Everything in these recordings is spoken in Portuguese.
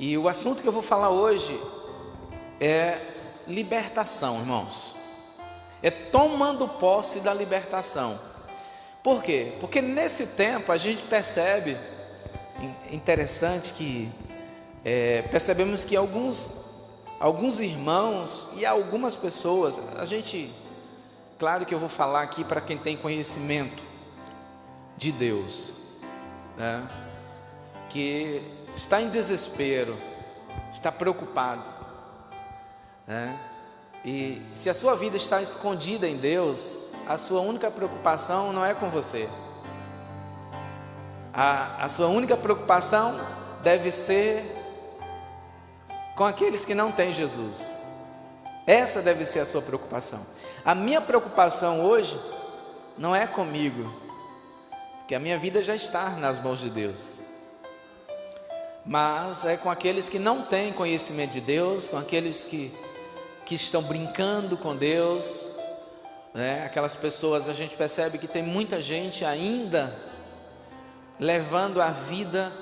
E o assunto que eu vou falar hoje é libertação, irmãos. É tomando posse da libertação. Por quê? Porque nesse tempo a gente percebe, interessante que percebemos que alguns irmãos e algumas pessoas, claro que eu vou falar aqui para quem tem conhecimento de Deus, né? Que está em desespero, está preocupado, né? E se a sua vida está escondida em Deus, a sua única preocupação não é com você. A sua única preocupação deve ser com aqueles que não têm Jesus. Essa deve ser a sua preocupação. A minha preocupação hoje não é comigo, porque a minha vida já está nas mãos de Deus, mas é com aqueles que não têm conhecimento de Deus, com aqueles que estão brincando com Deus, né? Aquelas pessoas, a gente percebe que tem muita gente ainda deixando a vida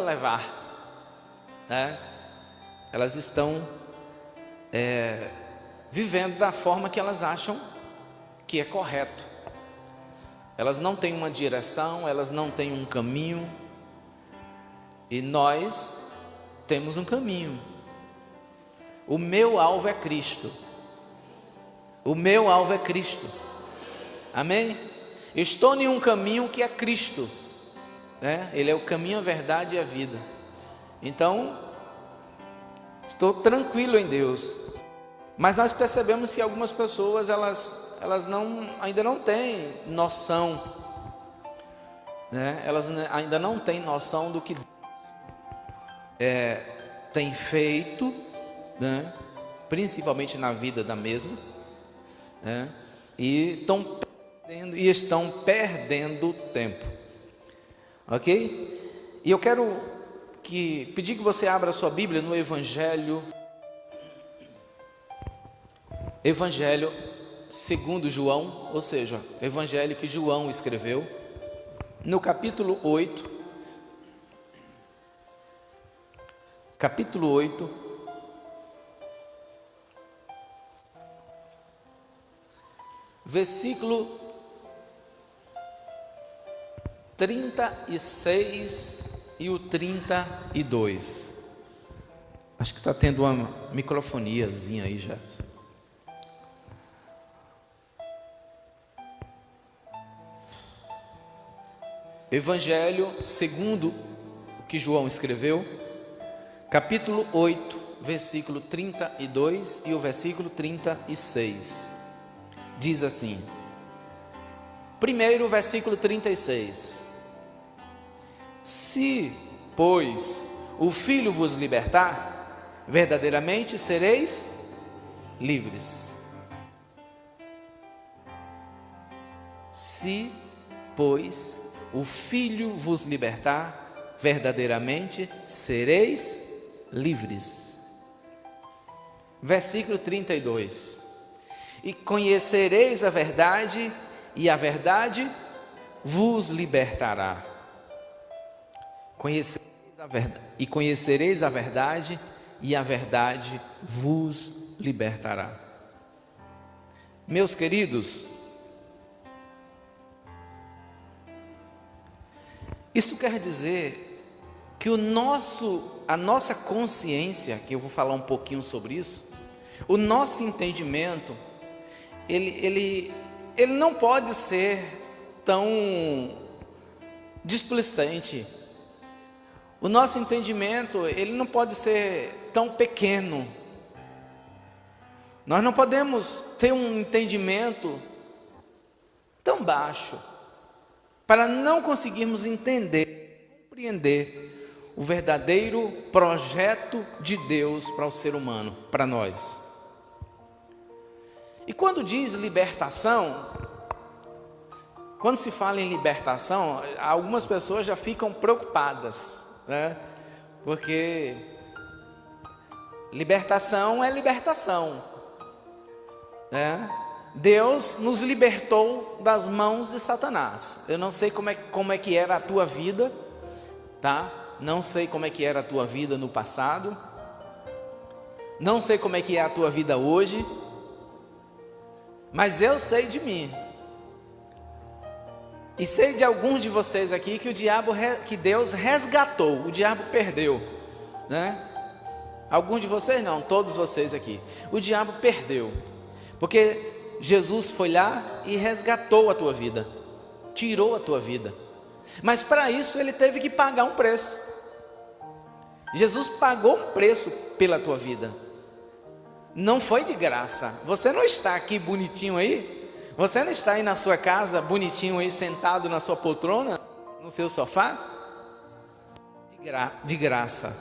levar, né? Elas estão vivendo da forma que elas acham que é correto. Elas não têm uma direção, elas não têm um caminho, e nós temos um caminho. O meu alvo é Cristo. O meu alvo é Cristo. Amém? Eu estou em um caminho que é Cristo, né? Ele é o caminho, a verdade e a vida. Então, estou tranquilo em Deus. Mas nós percebemos que algumas pessoas, elas ainda não têm noção, né? Elas ainda não têm noção do que Deus tem feito, né? Principalmente na vida da mesma, né? E estão perdendo tempo, ok? E eu quero pedir que você abra a sua Bíblia no Evangelho segundo João, ou seja, Evangelho que João escreveu, no capítulo 8, versículo 36 e o 32. Acho que está tendo uma microfoniazinha aí, Jefferson. Evangelho segundo o que João escreveu, capítulo 8, versículo 32 e o versículo 36. Diz assim: primeiro, versículo 36. Se, pois, o Filho vos libertar, verdadeiramente sereis livres. Se, pois, o Filho vos libertar, verdadeiramente sereis livres. Versículo 32. E conhecereis a verdade, e a verdade vos libertará. Conhecereis a verdade, e a verdade vos libertará. Meus queridos, isso quer dizer que a nossa consciência, que eu vou falar um pouquinho sobre isso, o nosso entendimento, ele não pode ser tão displicente. O nosso entendimento, ele não pode ser tão pequeno. Nós não podemos ter um entendimento tão baixo para não conseguirmos entender, compreender o verdadeiro projeto de Deus para o ser humano, para nós. E quando diz libertação, quando se fala em libertação, algumas pessoas já ficam preocupadas, né? Porque libertação é libertação, né? Deus nos libertou das mãos de Satanás. Eu não sei como é que era a tua vida, tá? não sei como é que era a tua vida no passado, não sei como é que é a tua vida hoje, mas eu sei de mim. E sei de alguns de vocês aqui que Deus resgatou, o diabo perdeu, né? Alguns de vocês não, todos vocês aqui. O diabo perdeu, porque Jesus foi lá e resgatou a tua vida, tirou a tua vida. Mas para isso ele teve que pagar um preço. Jesus pagou um preço pela tua vida. Não foi de graça. Você não está aqui bonitinho aí? Você não está aí na sua casa bonitinho aí, sentado na sua poltrona, no seu sofá? De graça.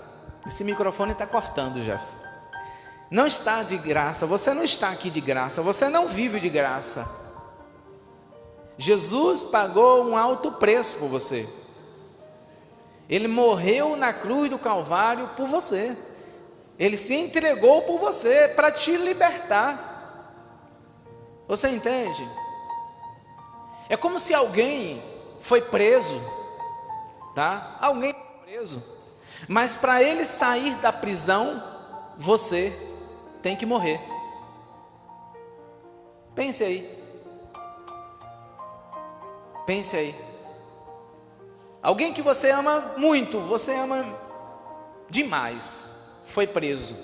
Esse microfone está cortando, Jefferson. Não está de graça. Você não está aqui de graça. Você não vive de graça. Jesus pagou um alto preço por você. Ele morreu na cruz do Calvário por você. Ele se entregou por você para te libertar. Você entende? É como se alguém foi preso, tá? Alguém foi preso, mas para ele sair da prisão, você tem que morrer. Pense aí. Pense aí. Alguém que você ama muito, você ama demais, foi preso.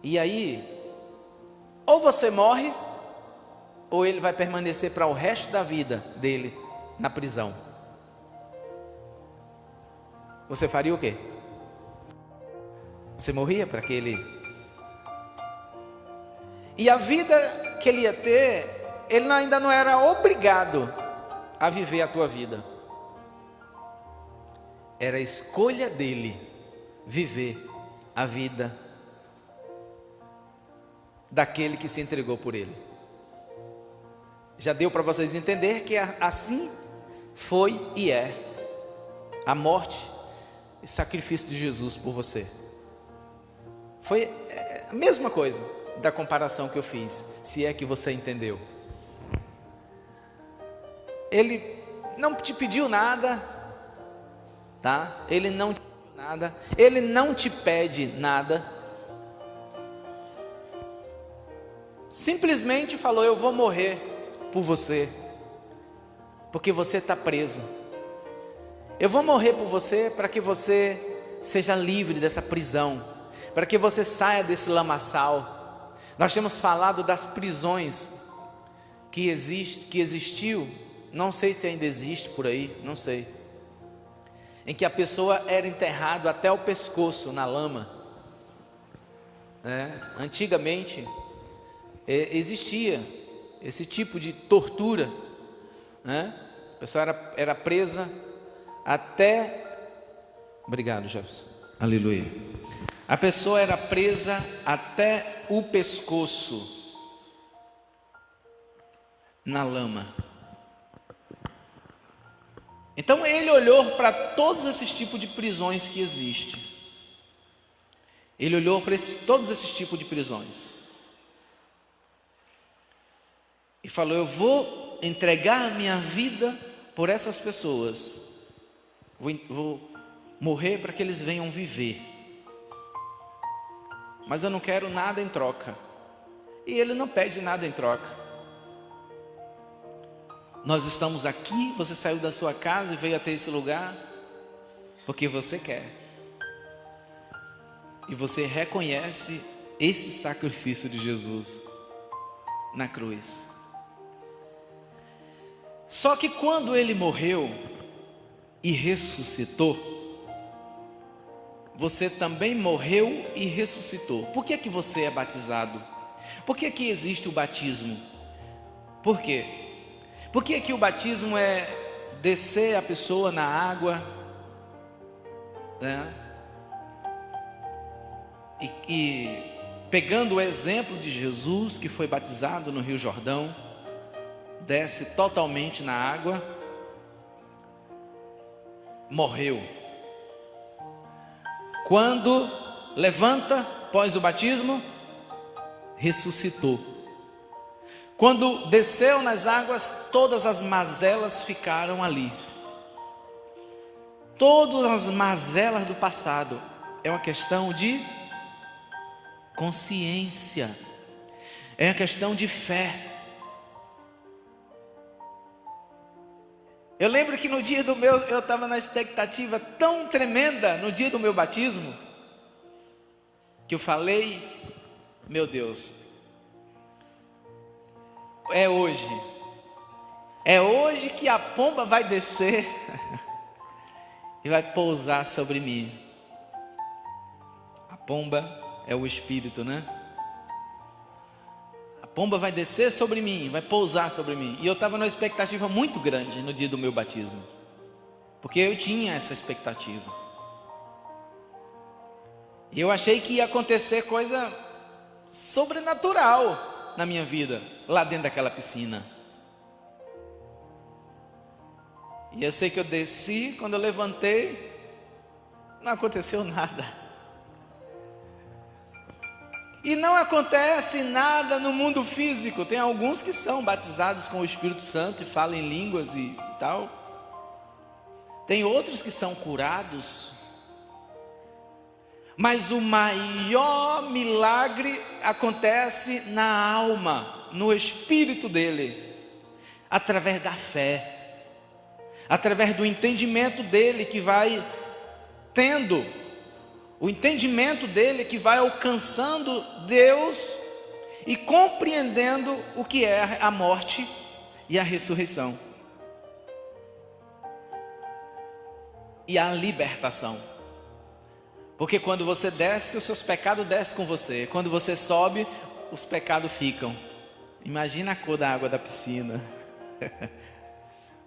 E aí, ou você morre, ou ele vai permanecer para o resto da vida dele na prisão. Você faria o quê? Você morria para aquele. E a vida que ele ia ter, ele ainda não era obrigado a viver a tua vida. Era a escolha dele viver a vida daquele que se entregou por ele. Já deu para vocês entender que assim foi e é a morte e sacrifício de Jesus por você. Foi a mesma coisa da comparação que eu fiz, se é que você entendeu. Ele não te pediu nada, tá? Ele não te pediu nada, ele não te pede nada. Simplesmente falou: eu vou morrer por você, porque você está preso. Eu vou morrer por você para que você seja livre dessa prisão, para que você saia desse lamaçal. Nós temos falado das prisões que existiu, não sei se ainda existe por aí, não sei, em que a pessoa era enterrada até o pescoço na lama. Antigamente existia esse tipo de tortura, né? A pessoa era presa até... Obrigado, Jefferson. Aleluia. A pessoa era presa até o pescoço na lama. Então ele olhou para todos esses tipos de prisões que existem. Ele olhou para todos esses tipos de prisões e falou: eu vou entregar a minha vida por essas pessoas, vou morrer para que eles venham viver, mas eu não quero nada em troca. E ele não pede nada em troca. Nós estamos aqui, você saiu da sua casa e veio até esse lugar porque você quer, e você reconhece esse sacrifício de Jesus na cruz. Só que quando ele morreu e ressuscitou, você também morreu e ressuscitou. Por que você é batizado? Por que existe o batismo? Por quê? Por que o batismo é descer a pessoa na água, né? E pegando o exemplo de Jesus, que foi batizado no Rio Jordão, desce totalmente na água, morreu. Quando levanta, após o batismo, ressuscitou. Quando desceu nas águas, todas as mazelas ficaram ali. todas as mazelas do passado. É uma questão de consciência, é uma questão de fé. Eu lembro que no dia do meu, eu estava na expectativa tão tremenda, no dia do meu batismo, que eu falei, meu Deus, é hoje que a pomba vai descer e vai pousar sobre mim. A pomba é o Espírito, né? A pomba vai descer sobre mim, vai pousar sobre mim. E eu estava numa expectativa muito grande no dia do meu batismo, porque eu tinha essa expectativa. E eu achei que ia acontecer coisa sobrenatural na minha vida, lá dentro daquela piscina. E eu sei que eu desci, quando eu levantei, não aconteceu nada. E não acontece nada no mundo físico. Tem alguns que são batizados com o Espírito Santo e falam em línguas e tal. Tem outros que são curados. Mas o maior milagre acontece na alma, no espírito dele, através da fé, através do entendimento dele que vai tendo, o entendimento dele que vai alcançando Deus e compreendendo o que é a morte e a ressurreição e a libertação. Porque quando você desce, os seus pecados descem com você. Quando você sobe, os pecados ficam. Imagina a cor da água da piscina.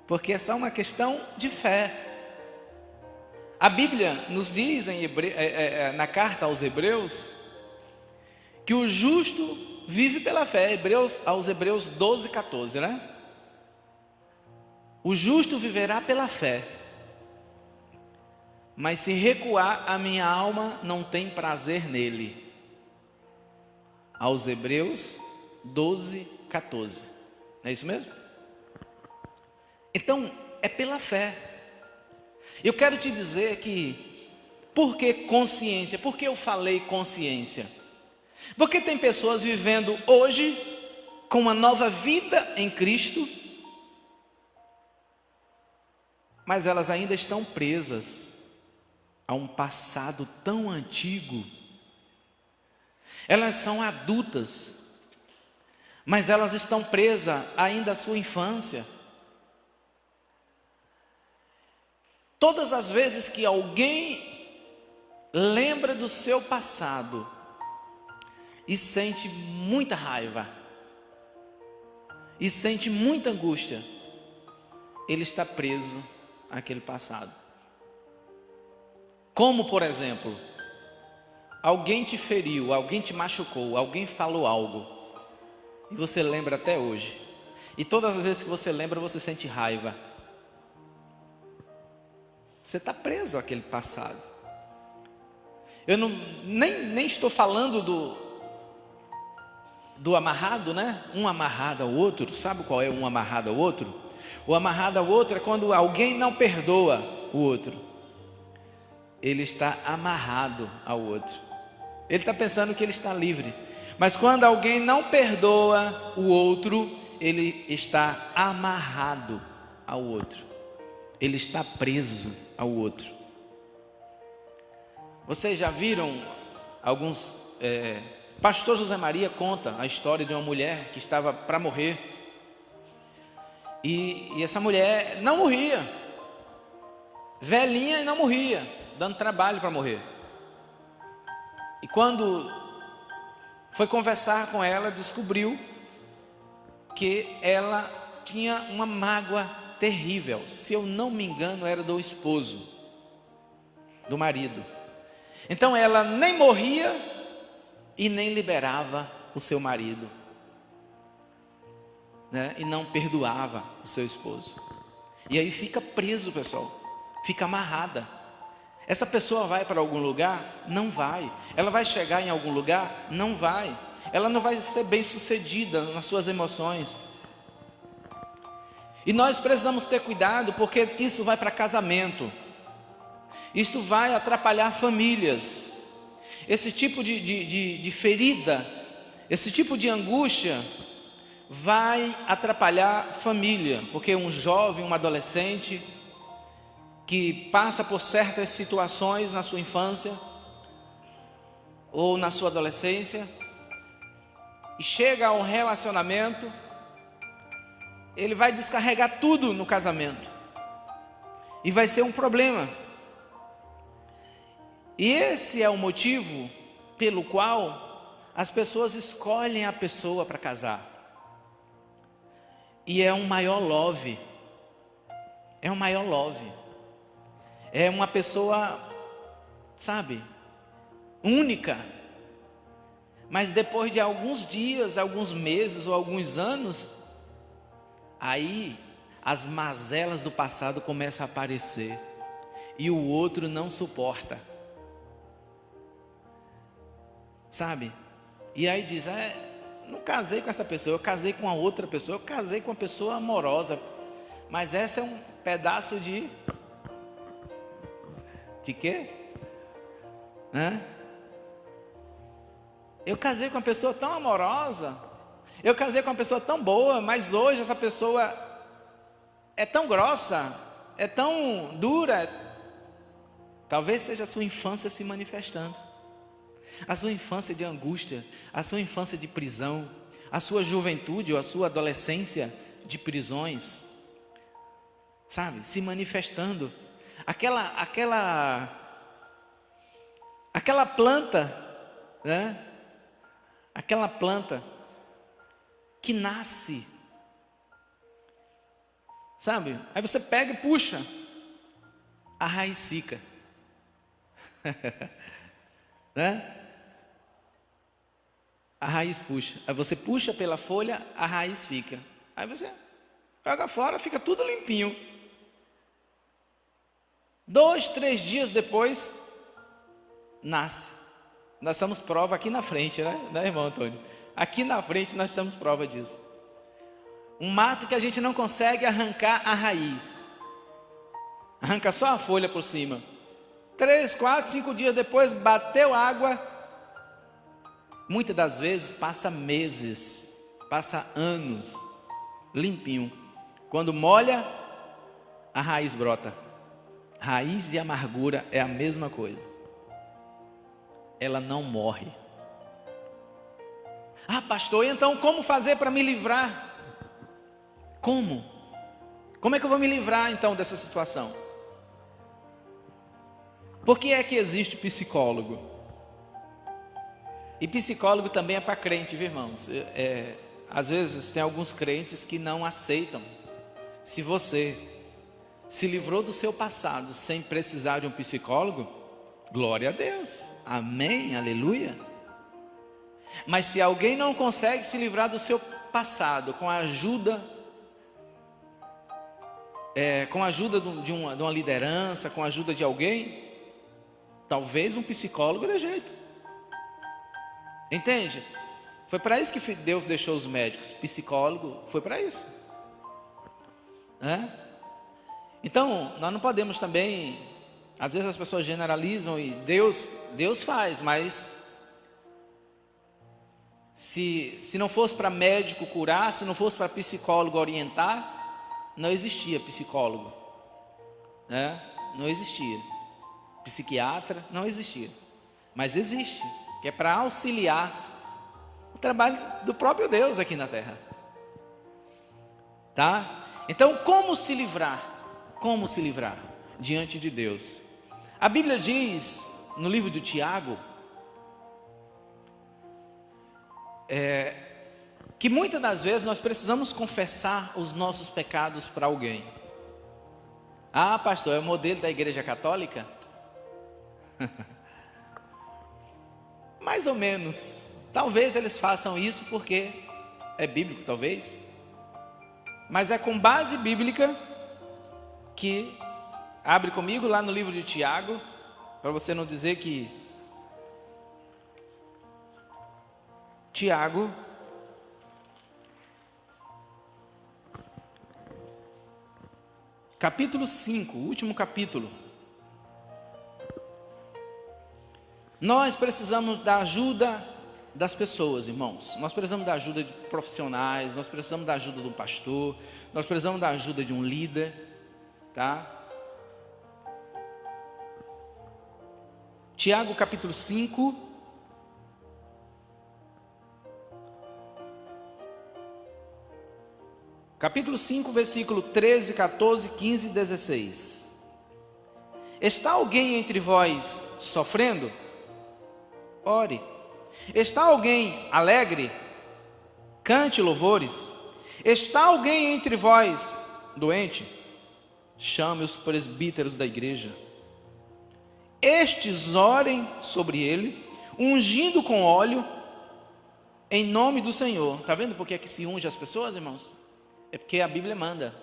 Porque é só uma questão de fé. A Bíblia nos diz na carta aos Hebreus que o justo vive pela fé. Aos Hebreus 12, 14, né? O justo viverá pela fé. Mas se recuar, a minha alma não tem prazer nele. Aos Hebreus 12, 14. Não é isso mesmo? Então, é pela fé. Eu quero te dizer que, por que consciência? Por que eu falei consciência? Porque tem pessoas vivendo hoje com uma nova vida em Cristo, mas elas ainda estão presas a um passado tão antigo. Elas são adultas, mas elas estão presas ainda à sua infância. Todas as vezes que alguém lembra do seu passado e sente muita raiva, e sente muita angústia, ele está preso àquele passado. Como, por exemplo, alguém te feriu, alguém te machucou, alguém falou algo, e você lembra até hoje. E todas as vezes que você lembra, você sente raiva. Você está preso àquele passado. Eu nem estou falando do amarrado, né? Um amarrado ao outro. Sabe qual é um amarrado ao outro? O amarrado ao outro é quando alguém não perdoa o outro. Ele está amarrado ao outro. Ele está pensando que ele está livre. Mas quando alguém não perdoa o outro, ele está amarrado ao outro. Ele está preso ao outro. Vocês já viram alguns... Pastor José Maria conta a história de uma mulher que estava para morrer. E essa mulher não morria. Velhinha e não morria, dando trabalho para morrer. E quando foi conversar com ela, descobriu que ela tinha uma mágoa terrível. Se eu não me engano, era do esposo, do marido. Então ela nem morria e nem liberava o seu marido, né? E não perdoava o seu esposo. E aí fica preso, pessoal. Fica amarrada. Essa pessoa vai para algum lugar? Não vai. Ela vai chegar em algum lugar? Não vai. Ela não vai ser bem sucedida nas suas emoções. E nós precisamos ter cuidado, porque isso vai para casamento. Isto vai atrapalhar famílias. Esse tipo de ferida, esse tipo de angústia vai atrapalhar família, porque um jovem, um adolescente que passa por certas situações na sua infância ou na sua adolescência e chega a um relacionamento, ele vai descarregar tudo no casamento e vai ser um problema. E esse é o motivo pelo qual as pessoas escolhem a pessoa para casar. E é um maior love. É um maior love. É uma pessoa, sabe, única. Mas depois de alguns dias, alguns meses ou alguns anos, aí as mazelas do passado começam a aparecer. E o outro não suporta. Sabe? E aí diz, não casei com essa pessoa, eu casei com a outra pessoa, eu casei com uma pessoa amorosa. Mas essa é um pedaço de quê? Eu casei com uma pessoa tão amorosa, eu casei com uma pessoa tão boa, mas hoje essa pessoa é tão grossa, é tão dura. Talvez seja a sua infância se manifestando, a sua infância de angústia, a sua infância de prisão, a sua juventude ou a sua adolescência de prisões, sabe, se manifestando. Aquela planta, né? Aquela planta que nasce, sabe? Aí você pega e puxa, a raiz fica, né? A raiz puxa. Aí você puxa pela folha, a raiz fica. Aí você joga fora, fica tudo limpinho. 2, 3 dias depois, nasce. Nós estamos prova aqui na frente, né, irmão Antônio? Aqui na frente nós estamos prova disso. Um mato que a gente não consegue arrancar a raiz. Arranca só a folha por cima. 3, 4, 5 dias depois, bateu água. Muitas das vezes passa meses, passa anos, limpinho. Quando molha, a raiz brota. Raiz de amargura é a mesma coisa. Ela não morre. Ah, pastor, então como fazer para me livrar? Como? Como é que eu vou me livrar então dessa situação? Por que é que existe psicólogo? E psicólogo também é para crente, viu, irmãos? Às vezes tem alguns crentes que não aceitam. Se você se livrou do seu passado sem precisar de um psicólogo, glória a Deus, amém, aleluia. Mas se alguém não consegue se livrar do seu passado com a ajuda de uma liderança, com a ajuda de alguém, talvez um psicólogo dê jeito. Entende? Foi para isso que Deus deixou os médicos. Psicólogo foi para isso. Então, nós não podemos também, às vezes as pessoas generalizam e Deus faz, mas se não fosse para médico curar, se não fosse para psicólogo orientar, não existia psicólogo, não existia. Psiquiatra, não existia. Mas existe, que é para auxiliar o trabalho do próprio Deus aqui na terra. Tá? Então, como se livrar? Como se livrar diante de Deus? A Bíblia diz, no livro de Tiago, que muitas das vezes nós precisamos confessar os nossos pecados para alguém. Ah, pastor, é o modelo da Igreja Católica? Mais ou menos. Talvez eles façam isso porque é bíblico, talvez. Mas é com base bíblica que, abre comigo lá no livro de Tiago, para você não dizer que Tiago, capítulo 5, o último capítulo. Nós precisamos da ajuda das pessoas, irmãos. Nós precisamos da ajuda de profissionais, nós precisamos da ajuda do pastor, nós precisamos da ajuda de um líder, tá? Tiago capítulo 5. Capítulo 5, versículo 13, 14, 15 e 16. Está alguém entre vós sofrendo? Ore. Está alguém alegre? Cante louvores. Está alguém entre vós doente? Chame os presbíteros da igreja. Estes orem sobre ele, ungindo com óleo, em nome do Senhor. Está vendo por que é que se unge as pessoas, irmãos? É porque a Bíblia manda.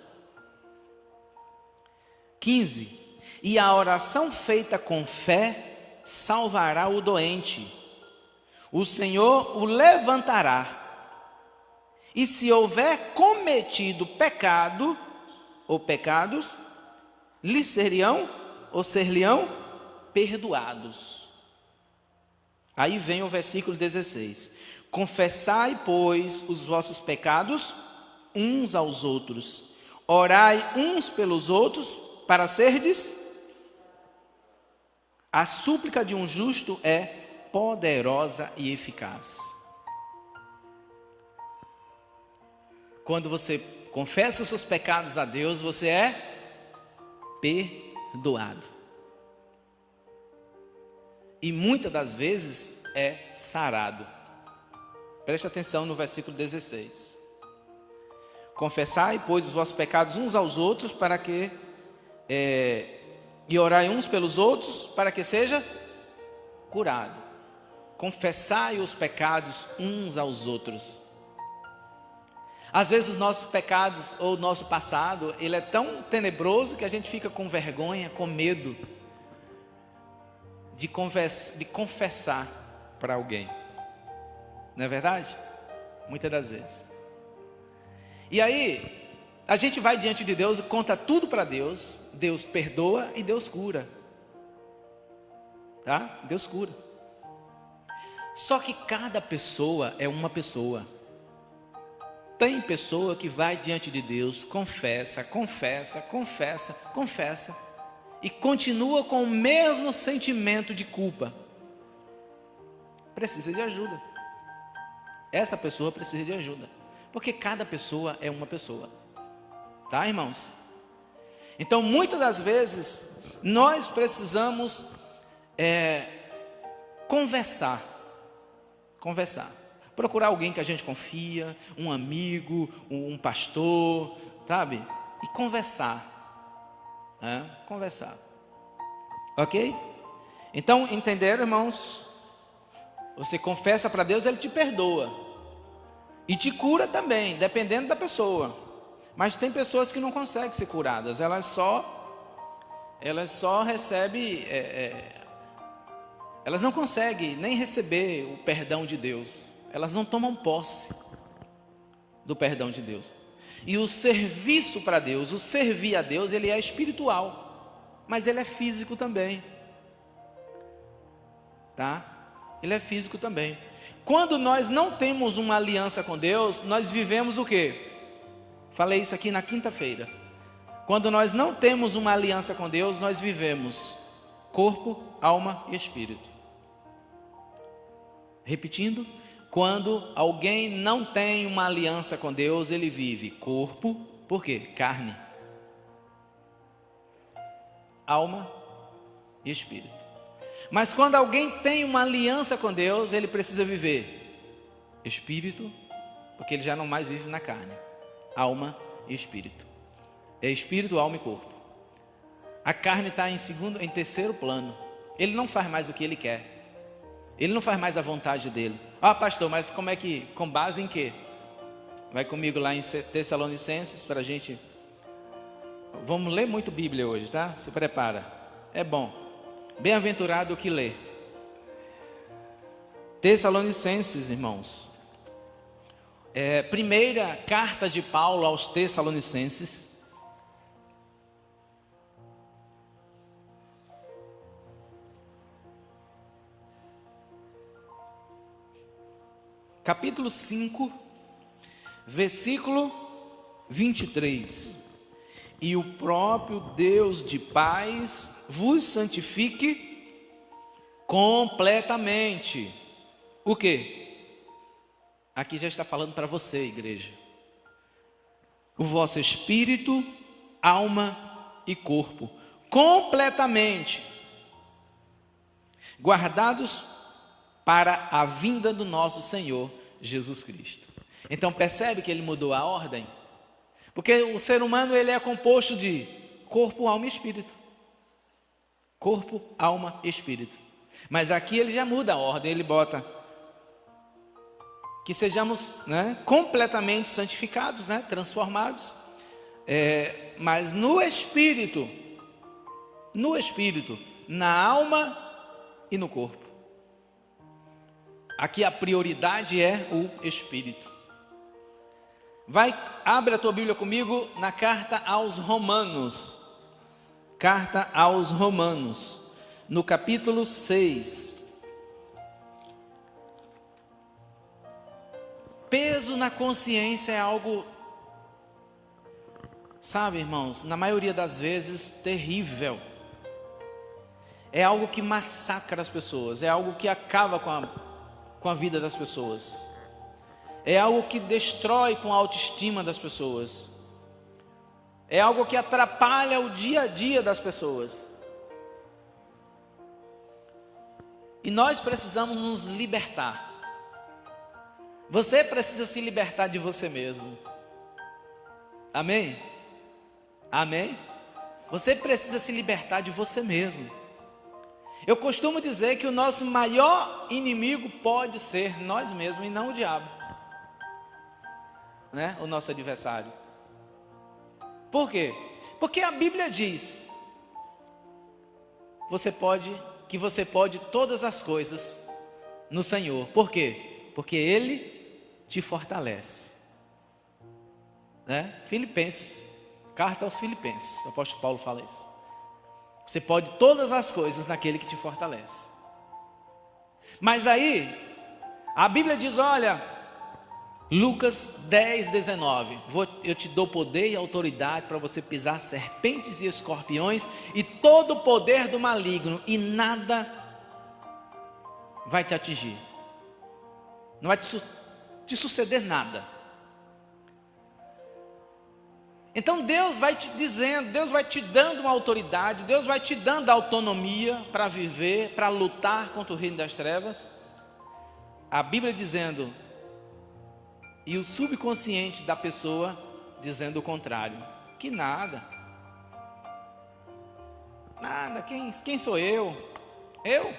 15. E a oração feita com fé salvará o doente. O Senhor o levantará. E se houver cometido pecado ou pecados, lhe seriam ou ser-lhe-ão perdoados. Aí vem o versículo 16. Confessai, pois, os vossos pecados uns aos outros. Orai uns pelos outros para serdes. A súplica de um justo é poderosa e eficaz. Quando você confessa os seus pecados a Deus, você é perdoado. E muitas das vezes é sarado. Preste atenção no versículo 16. Confessai, pois, os vossos pecados uns aos outros, para que e orai uns pelos outros, para que seja curado. Confessai os pecados uns aos outros. Às vezes os nossos pecados ou o nosso passado, ele é tão tenebroso que a gente fica com vergonha, com medo de confessar para alguém. Não é verdade? Muitas das vezes. E aí, a gente vai diante de Deus e conta tudo para Deus. Deus perdoa e Deus cura. Tá? Deus cura. Só que cada pessoa é uma pessoa. Tem pessoa que vai diante de Deus, confessa, confessa, confessa, confessa, e continua com o mesmo sentimento de culpa. Precisa de ajuda. Essa pessoa precisa de ajuda. Porque cada pessoa é uma pessoa. Tá, irmãos? Então, muitas das vezes, nós precisamos conversar. Procurar alguém que a gente confia, um amigo, um pastor, sabe? E conversar. Conversar. Ok? Então, entenderam, irmãos? Você confessa para Deus, Ele te perdoa. E te cura também, dependendo da pessoa. Mas tem pessoas que não conseguem ser curadas. Elas só recebem... elas não conseguem nem receber o perdão de Deus. Elas não tomam posse do perdão de Deus. E o serviço para Deus, o servir a Deus, ele é espiritual, mas ele é físico também. Tá? Ele é físico também. Quando nós não temos uma aliança com Deus, nós vivemos o quê? Falei isso aqui na quinta-feira. Quando nós não temos uma aliança com Deus, nós vivemos corpo, alma e espírito. Repetindo, quando alguém não tem uma aliança com Deus, ele vive corpo, por quê? Carne, alma e espírito. Mas quando alguém tem uma aliança com Deus, ele precisa viver espírito, porque ele já não mais vive na carne, alma e espírito. É espírito, alma e corpo. A carne está em terceiro plano. Ele não faz mais o que ele quer. Ele não faz mais a vontade dele. Pastor, mas como é que, com base em quê? Vai comigo lá em Tessalonicenses para a gente... Vamos ler muito Bíblia hoje, tá? Se prepara. É bom. Bem-aventurado o que lê. Tessalonicenses, irmãos. Primeira carta de Paulo aos Tessalonicenses. capítulo 5, versículo 23. E o próprio Deus de paz vos santifique completamente. O quê? Aqui já está falando para você, igreja. O vosso espírito, alma e corpo, completamente guardados para a vinda do nosso Senhor Jesus Cristo. Então percebe que ele mudou a ordem? Porque o ser humano ele é composto de corpo, alma e espírito. Corpo, alma e espírito. Mas aqui ele já muda a ordem, ele bota que sejamos, completamente santificados, transformados, mas no espírito, na alma e no corpo. Aqui a prioridade é o espírito. Abre a tua Bíblia comigo na carta aos Romanos. Carta aos Romanos, no capítulo 6. Peso na consciência é algo, sabe, irmãos, na maioria das vezes terrível. É algo que massacra as pessoas, é algo que acaba com a vida das pessoas. É algo que destrói com a autoestima das pessoas. É algo que atrapalha o dia a dia das pessoas. E nós precisamos nos libertar. Você precisa se libertar de você mesmo. Amém? Amém? Você precisa se libertar de você mesmo. Eu costumo dizer que o nosso maior inimigo pode ser nós mesmos e não o diabo, o nosso adversário. Por quê? Porque a Bíblia diz que você pode todas as coisas no Senhor. Por quê? Porque Ele te fortalece. Filipenses, carta aos Filipenses, o apóstolo Paulo fala isso. Você pode todas as coisas naquele que te fortalece. Mas aí, a Bíblia diz, olha, Lucas 10, 19, eu te dou poder e autoridade para você pisar serpentes e escorpiões e todo o poder do maligno, e nada vai te atingir. Não vai te suceder nada. Então Deus vai te dizendo, Deus vai te dando uma autoridade, Deus vai te dando autonomia para viver, para lutar contra o reino das trevas. A Bíblia dizendo, e o subconsciente da pessoa dizendo o contrário, que nada, quem sou eu? Eu?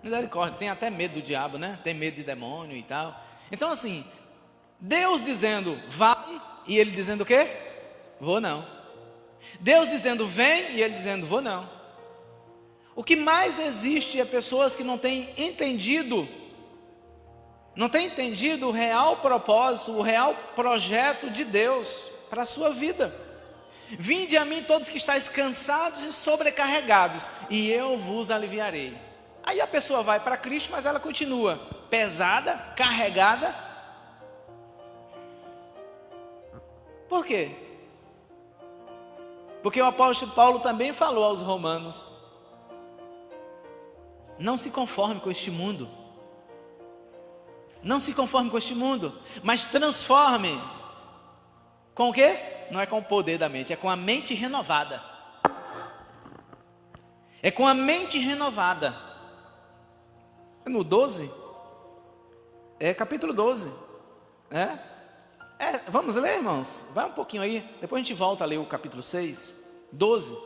Misericórdia, tem até medo do diabo, tem medo de demônio e tal. Então assim, Deus dizendo, vai, e ele dizendo o quê? Vou não. Deus dizendo vem, e ele dizendo vou não. O que mais existe é pessoas que não têm entendido o real propósito, o real projeto de Deus para a sua vida. Vinde a mim todos que estáis cansados e sobrecarregados, e eu vos aliviarei. Aí a pessoa vai para Cristo, mas ela continua pesada, carregada. Por quê? Porque o apóstolo Paulo também falou aos romanos, não se conforme com este mundo. Não se conforme com este mundo, mas transforme. Com o quê? Não é com o poder da mente, é com a mente renovada. É com a mente renovada. No 12? Capítulo 12. Vamos ler, irmãos? Vai um pouquinho aí, depois a gente volta a ler o capítulo 6, 12.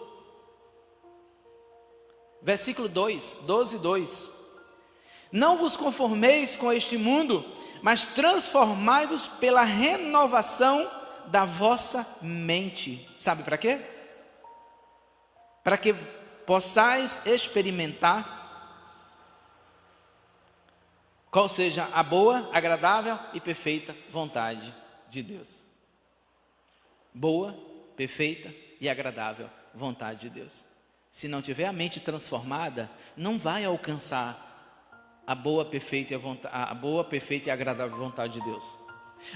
Versículo 2, 12, 2. Não vos conformeis com este mundo, mas transformai-vos pela renovação da vossa mente. Sabe para quê? Para que possais experimentar qual seja a boa, agradável e perfeita vontade de Deus. Boa, perfeita e agradável vontade de Deus. Se não tiver a mente transformada, não vai alcançar a boa, perfeita e agradável vontade de Deus.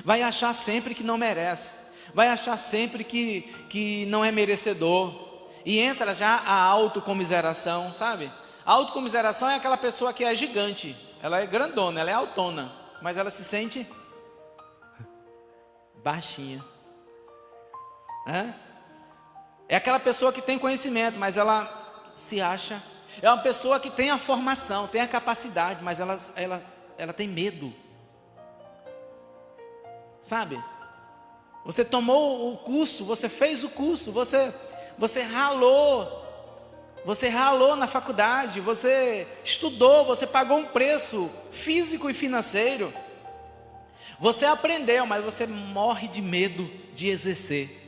Vai achar sempre que não merece, vai achar sempre que não é merecedor, e entra já a autocomiseração, sabe? A autocomiseração é aquela pessoa que é gigante, ela é grandona, ela é altona, mas ela se sente baixinha. É aquela pessoa que tem conhecimento, mas ela se acha. É uma pessoa que tem a formação, tem a capacidade, mas ela tem medo. Sabe? Você tomou o curso, você fez o curso, você ralou. Você ralou na faculdade, você estudou, você pagou um preço físico e financeiro. Você aprendeu, mas você morre de medo de exercer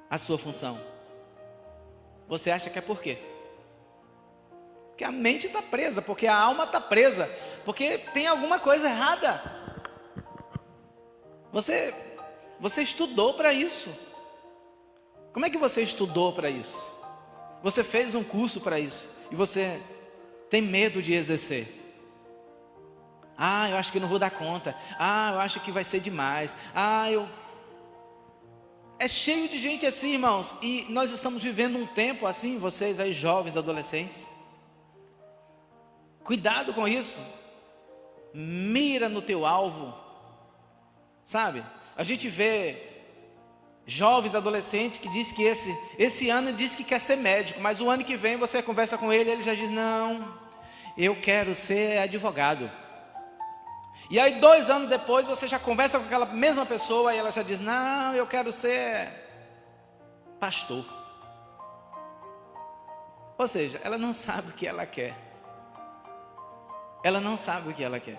a sua função. Você acha que é por quê? Porque a mente está presa, porque a alma está presa, porque tem alguma coisa errada. Você estudou para isso. Como é que você estudou para isso? Você fez um curso para isso e você tem medo de exercer. Eu acho que não vou dar conta. Eu acho que vai ser demais. É cheio de gente assim, irmãos. E nós estamos vivendo um tempo assim, vocês aí jovens, adolescentes. Cuidado com isso. Mira no teu alvo. Sabe? A gente vê jovens, adolescentes que diz que esse ano diz que quer ser médico, mas o ano que vem você conversa com ele já diz, não, eu quero ser advogado. E aí 2 anos depois você já conversa com aquela mesma pessoa e ela já diz, não, eu quero ser pastor. Ou seja, ela não sabe o que ela quer. Ela não sabe o que ela quer.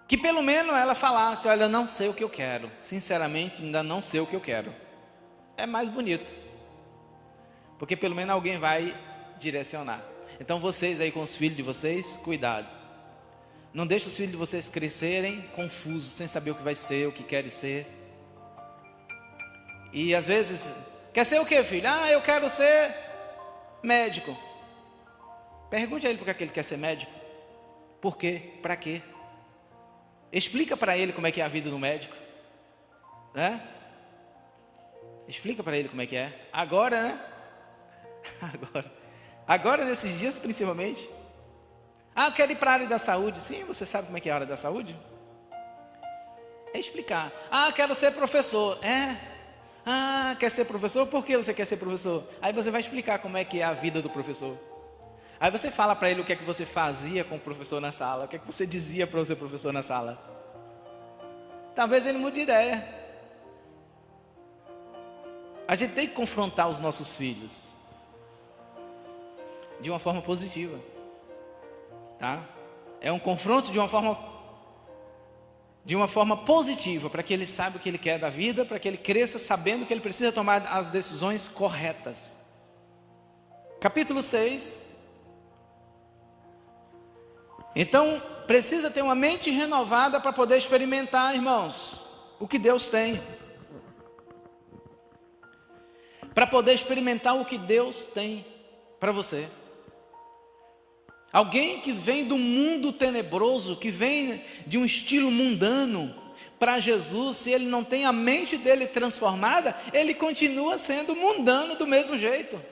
Que pelo menos ela falasse, olha, eu não sei o que eu quero. Sinceramente, ainda não sei o que eu quero. É mais bonito. Porque pelo menos alguém vai direcionar. Então vocês aí com os filhos de vocês, cuidado. Não deixe os filhos de vocês crescerem confusos, sem saber o que vai ser, o que querem ser. E às vezes, quer ser o que, filho? Eu quero ser médico. Pergunte a ele por que ele quer ser médico. Por quê? Para quê? Explica para ele como é que é a vida do médico. Explica para ele como é que é. Agora, né? Agora nesses dias principalmente. Eu quero ir para a área da saúde. Sim, você sabe como é que é a área da saúde? É explicar. Quero ser professor. Quer ser professor? Por que você quer ser professor? Aí você vai explicar como é que é a vida do professor. Aí você fala para ele o que é que você fazia com o professor na sala. O que é que você dizia para o seu professor na sala. Talvez ele mude de ideia. A gente tem que confrontar os nossos filhos de uma forma positiva. Tá? É um confronto de uma forma positiva, para que ele saiba o que ele quer da vida, para que ele cresça sabendo que ele precisa tomar as decisões corretas. Capítulo 6. Então, precisa ter uma mente renovada para poder experimentar, irmãos, o que Deus tem. Para poder experimentar o que Deus tem para você. Alguém que vem do mundo tenebroso, que vem de um estilo mundano, para Jesus, se ele não tem a mente dele transformada, ele continua sendo mundano do mesmo jeito.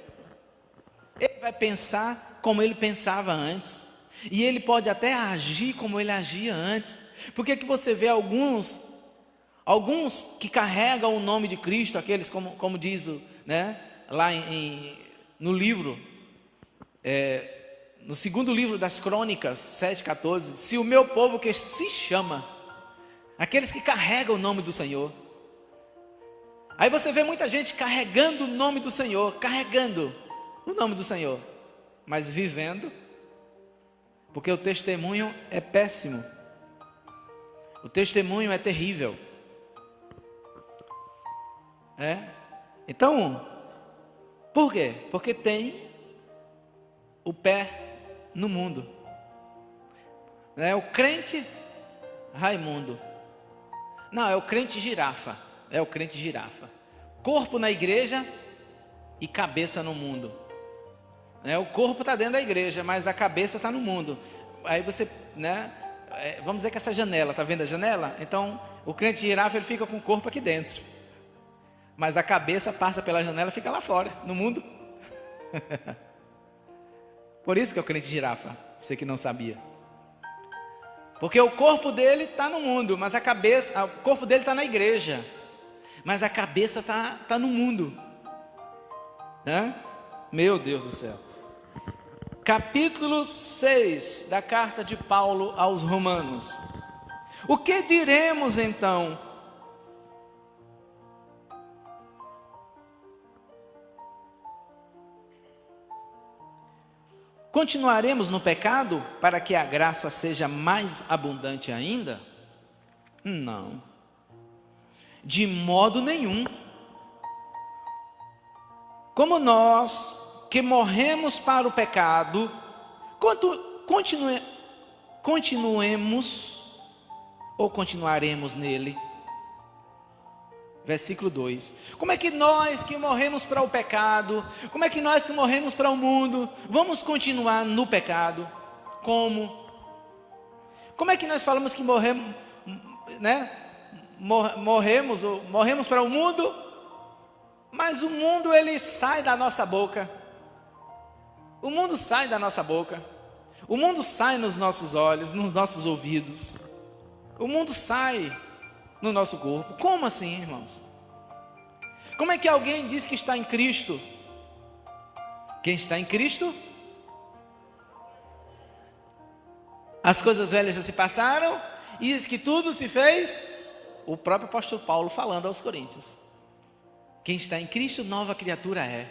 Ele vai pensar como ele pensava antes. E ele pode até agir como ele agia antes. Por que você vê alguns que carregam o nome de Cristo, aqueles como diz lá no livro, no segundo livro das Crônicas, 7,14, se o meu povo que se chama, aqueles que carregam o nome do Senhor. Aí você vê muita gente carregando o nome do Senhor, mas vivendo, porque o testemunho é péssimo, o testemunho é terrível. Então, por quê? Porque tem o pé no mundo. O crente Raimundo. Não, é o crente girafa. Corpo na igreja e cabeça no mundo. O corpo está dentro da igreja, mas a cabeça está no mundo. Aí você, vamos dizer que essa janela, está vendo a janela? Então, o crente girafa, ele fica com o corpo aqui dentro. Mas a cabeça passa pela janela e fica lá fora, no mundo. Por isso que é o crente girafa, você que não sabia. Porque o corpo dele está no mundo, mas o corpo dele está na igreja. Mas a cabeça está no mundo. Meu Deus do céu. Capítulo 6 da carta de Paulo aos Romanos. O que diremos então? Continuaremos no pecado para que a graça seja mais abundante ainda? Não. De modo nenhum. Como nós que morremos para o pecado, continuemos ou continuaremos nele? Versículo 2. Como é que nós que morremos para o pecado, como é que nós que morremos para o mundo, vamos continuar no pecado? Como? Como é que nós falamos que morremos, morremos para o mundo, mas o mundo ele sai da nossa boca. O mundo sai da nossa boca. O mundo sai nos nossos olhos, nos nossos ouvidos. O mundo sai no nosso corpo. Como assim, irmãos? Como é que alguém diz que está em Cristo? Quem está em Cristo? As coisas velhas já se passaram, e diz que tudo se fez. O próprio apóstolo Paulo falando aos Coríntios. Quem está em Cristo, nova criatura é.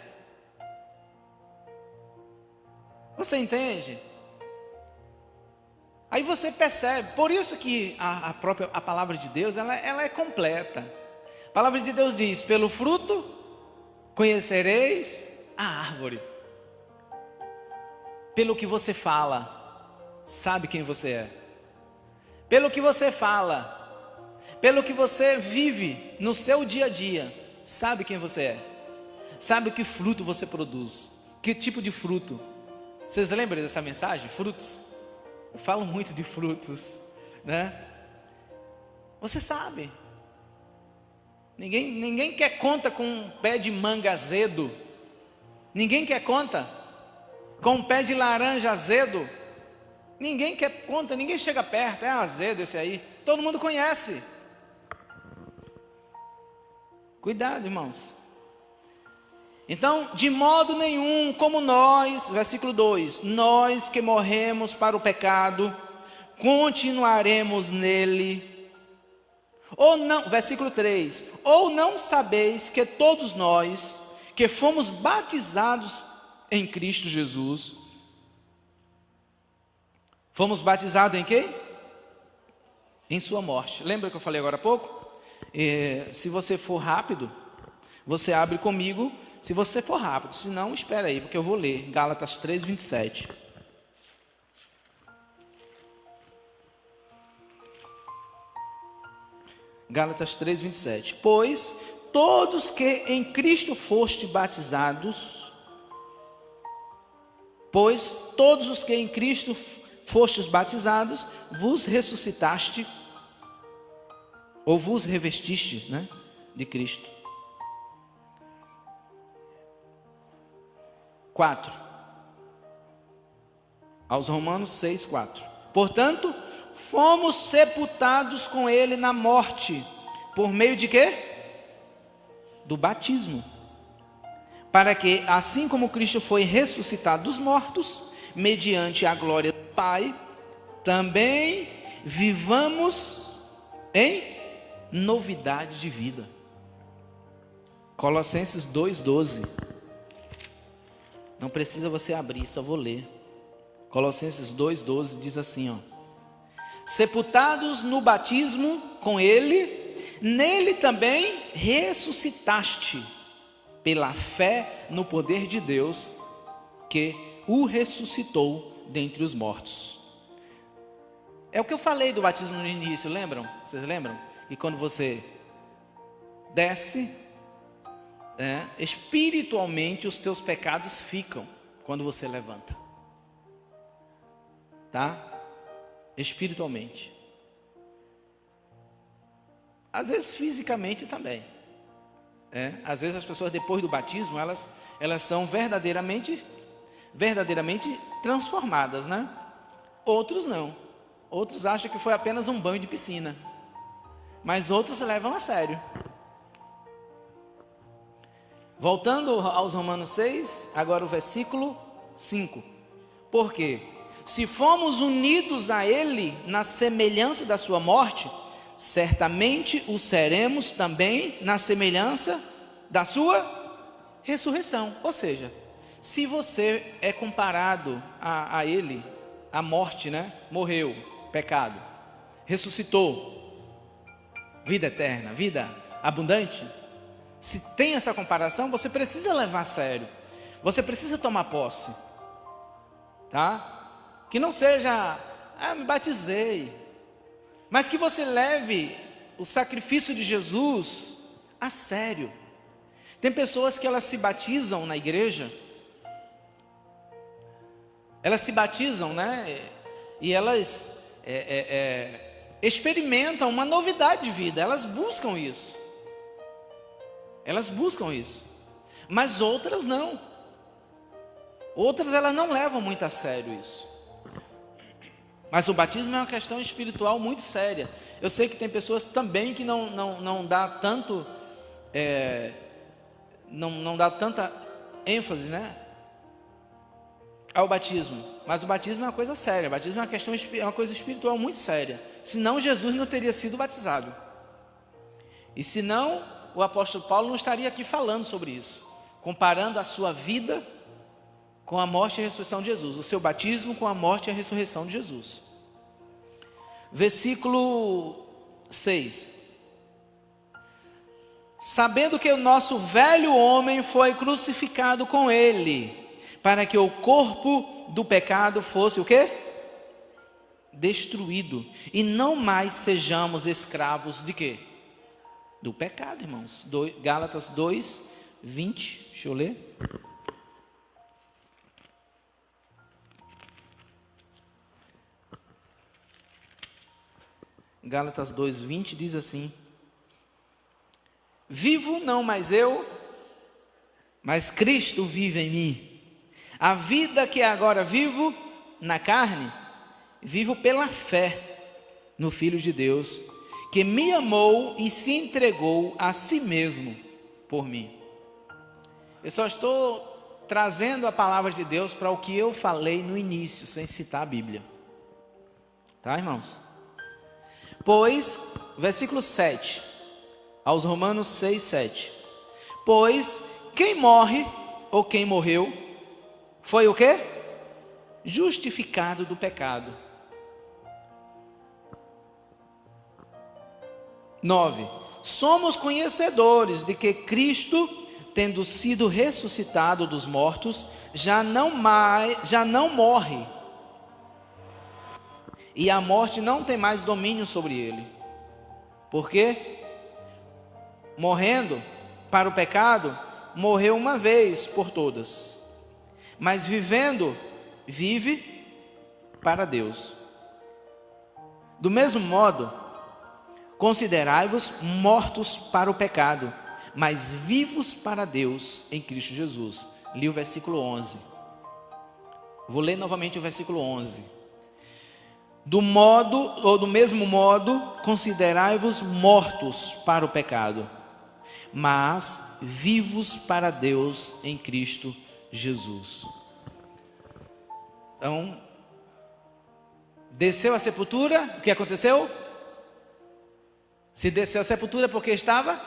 Você entende? Aí você percebe, por isso que a palavra de Deus, ela é completa. A palavra de Deus diz, pelo fruto conhecereis a árvore. Pelo que você fala, sabe quem você é. Pelo que você fala, pelo que você vive no seu dia a dia, sabe quem você é. Sabe que fruto você produz, que tipo de fruto. Vocês lembram dessa mensagem? Frutos. Eu falo muito de frutos, Você sabe. Ninguém quer conta com um pé de manga azedo. Ninguém quer conta com um pé de laranja azedo. Ninguém quer conta, ninguém chega perto. É azedo esse aí. Todo mundo conhece. Cuidado, irmãos. Então, de modo nenhum, como nós, versículo 2, nós que morremos para o pecado, continuaremos nele. Ou não, versículo 3, ou não sabeis que todos nós, que fomos batizados em Cristo Jesus, fomos batizados em quê? Em sua morte. Lembra que eu falei agora há pouco? Se você for rápido, você abre comigo. Se você for rápido, se não, espera aí, porque eu vou ler Gálatas 3:27. Gálatas 3:27. Pois todos que em Cristo foste batizados, vos ressuscitaste, ou vos revestistes, de Cristo. 4. Aos Romanos 6:4. Portanto, fomos sepultados com ele na morte, por meio de quê? Do batismo. Para que, assim como Cristo foi ressuscitado dos mortos, mediante a glória do Pai, também vivamos em novidade de vida. Colossenses 2:12. Não precisa você abrir, só vou ler. Colossenses 2:12 diz assim, sepultados no batismo com ele, nele também ressuscitaste, pela fé no poder de Deus, que o ressuscitou dentre os mortos. É o que eu falei do batismo no início, lembram? Vocês lembram? E quando você desce, espiritualmente os teus pecados ficam, quando você levanta. Tá? Espiritualmente. Às vezes fisicamente também. Às vezes as pessoas depois do batismo, elas são verdadeiramente transformadas, né? Outros não. Outros acham que foi apenas um banho de piscina. Mas outros levam a sério. Voltando aos Romanos 6, agora o versículo 5. Por quê? Se fomos unidos a Ele na semelhança da sua morte, certamente o seremos também na semelhança da sua ressurreição. Ou seja, se você é comparado a Ele, a morte, né? Morreu, pecado, ressuscitou, vida eterna, vida abundante. Se tem essa comparação, você precisa levar a sério. Você precisa tomar posse. Tá? Que não seja, me batizei. Mas que você leve o sacrifício de Jesus a sério. Tem pessoas que elas se batizam na igreja. Elas se batizam, né? E elas experimentam uma novidade de vida. Elas buscam isso. Elas buscam isso. Mas outras não. Outras elas não levam muito a sério isso. Mas o batismo é uma questão espiritual muito séria. Eu sei que tem pessoas também que não dá tanto, não dá tanta ênfase, né, ao batismo. Mas o batismo é uma coisa séria. O batismo é uma coisa espiritual muito séria. Senão Jesus não teria sido batizado. E senão o apóstolo Paulo não estaria aqui falando sobre isso, comparando a sua vida com a morte e a ressurreição de Jesus, o seu batismo com a morte e a ressurreição de Jesus. Versículo 6. Sabendo que o nosso velho homem foi crucificado com ele, para que o corpo do pecado fosse o quê? Destruído, e não mais sejamos escravos de quê? Do pecado, irmãos. Gálatas 2, 20. Deixa eu ler. Gálatas 2, 20 diz assim: vivo não mais eu, mas Cristo vive em mim. A vida que agora vivo na carne, vivo pela fé no Filho de Deus, que me amou e se entregou a si mesmo por mim. Eu só estou trazendo a palavra de Deus para o que eu falei no início, sem citar a Bíblia. Tá, irmãos? Pois, versículo 7, aos Romanos 6, 7. Pois, quem morre, ou quem morreu, foi o quê? Justificado do pecado. 9. Somos conhecedores de que Cristo, tendo sido ressuscitado dos mortos, já não morre, e a morte não tem mais domínio sobre ele. Porque, morrendo para o pecado, morreu uma vez por todas, mas vivendo, vive para Deus. Do mesmo modo, considerai-vos mortos para o pecado, mas vivos para Deus em Cristo Jesus. Li o versículo 11. Vou ler novamente o versículo 11. Do mesmo modo, considerai-vos mortos para o pecado, mas vivos para Deus em Cristo Jesus. Então, desceu a sepultura, o que aconteceu? Se desceu a sepultura porque estava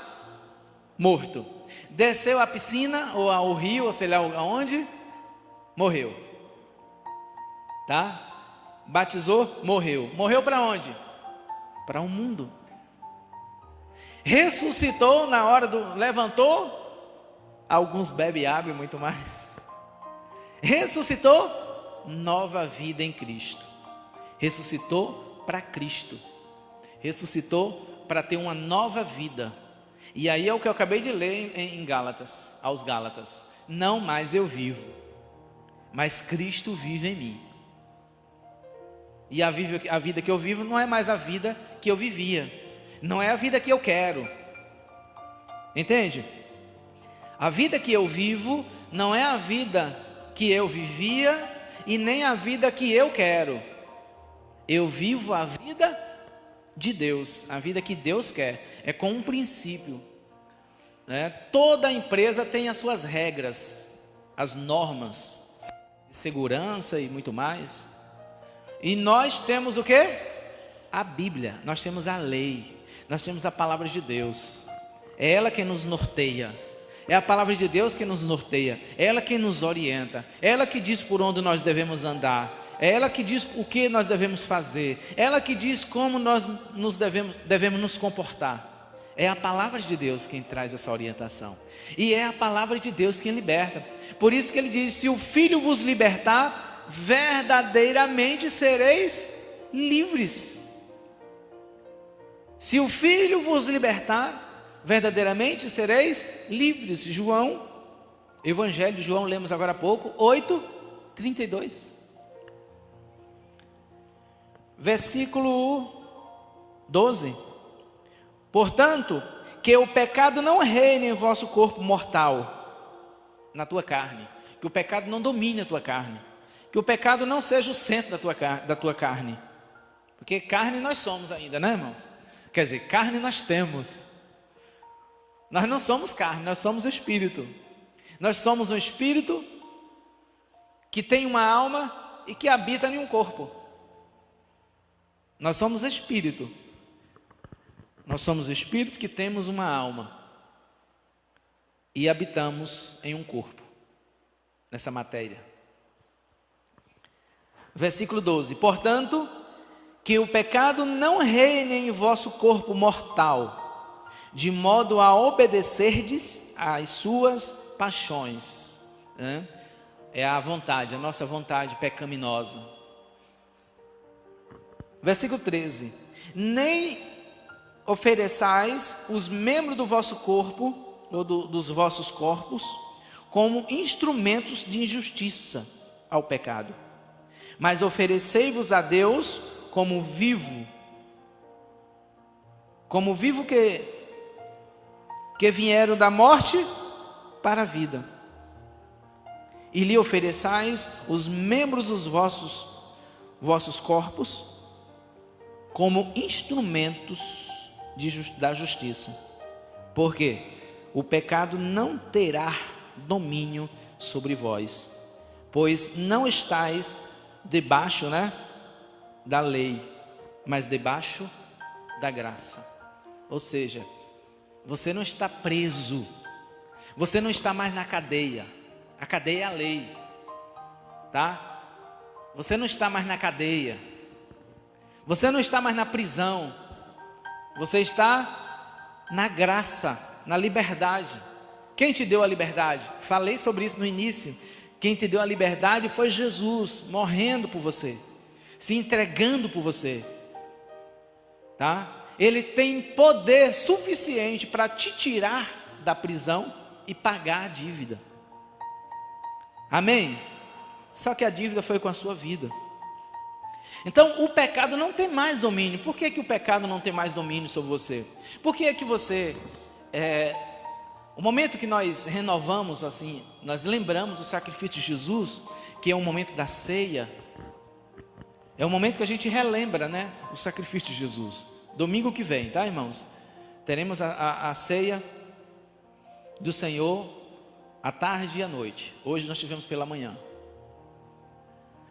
morto. Desceu a piscina ou ao rio, ou sei lá aonde, morreu. Tá? Batizou, morreu. Morreu para onde? Para o mundo. Ressuscitou na hora levantou, alguns bebem e abrem muito mais. Ressuscitou, nova vida em Cristo. Ressuscitou para Cristo. Ressuscitou para ter uma nova vida. E aí é o que eu acabei de ler em Gálatas, aos Gálatas. Não mais eu vivo, mas Cristo vive em mim. E a vida que eu vivo não é mais a vida que eu vivia, não é a vida que eu quero, entende? A vida que eu vivo não é a vida que eu vivia e nem a vida que eu quero. Eu vivo a vida de Deus, a vida que Deus quer, é com um princípio, né? Toda empresa tem as suas regras, as normas de segurança e muito mais. E nós temos o quê? A Bíblia, nós temos a lei, nós temos a palavra de Deus. É ela que nos norteia, é a palavra de Deus que nos norteia, é ela que nos orienta, é ela que diz por onde nós devemos andar, é ela que diz o que nós devemos fazer, é ela que diz como nós devemos nos comportar. É a palavra de Deus quem traz essa orientação, e é a palavra de Deus quem liberta. Por isso que ele diz: se o Filho vos libertar, verdadeiramente sereis livres. Se o Filho vos libertar, verdadeiramente sereis livres. João, Evangelho de João, lemos agora há pouco, 8:32. Versículo 12. Portanto, que o pecado não reine em vosso corpo mortal, na tua carne, que o pecado não domine a tua carne, que o pecado não seja o centro da tua carne, porque carne nós somos ainda, né, irmãos? Quer dizer, carne nós temos, nós não somos carne, nós somos espírito. Nós somos um espírito que tem uma alma e que habita em um corpo. Nós somos espírito. Nós somos espírito que temos uma alma e habitamos em um corpo, nessa matéria. Versículo 12. Portanto, que o pecado não reine em vosso corpo mortal, de modo a obedecerdes às suas paixões. É a vontade, a nossa vontade pecaminosa. Versículo 13. Nem ofereçais os membros do vosso corpo, ou dos vossos corpos, como instrumentos de injustiça ao pecado, mas oferecei-vos a Deus como vivo que vieram da morte para a vida, e lhe ofereçais os membros dos vossos corpos como instrumentos da justiça. Porque o pecado não terá domínio sobre vós, pois não estáis debaixo, da lei, mas debaixo da graça. Ou seja, você não está preso, você não está mais na cadeia. A cadeia é a lei, tá? Você não está mais na cadeia, você não está mais na prisão, você está na graça, na liberdade. Quem te deu a liberdade? Falei sobre isso no início. Quem te deu a liberdade foi Jesus, morrendo por você, se entregando por você, tá? Ele tem poder suficiente para te tirar da prisão e pagar a dívida. Amém? Só que a dívida foi com a sua vida. Então o pecado não tem mais domínio. Por que o pecado não tem mais domínio sobre você? Por que você, o momento que nós renovamos assim, nós lembramos do sacrifício de Jesus, que é um momento da ceia, é um momento que a gente relembra, o sacrifício de Jesus. Domingo que vem, tá, irmãos? Teremos a ceia do Senhor à tarde e à noite. Hoje nós tivemos pela manhã.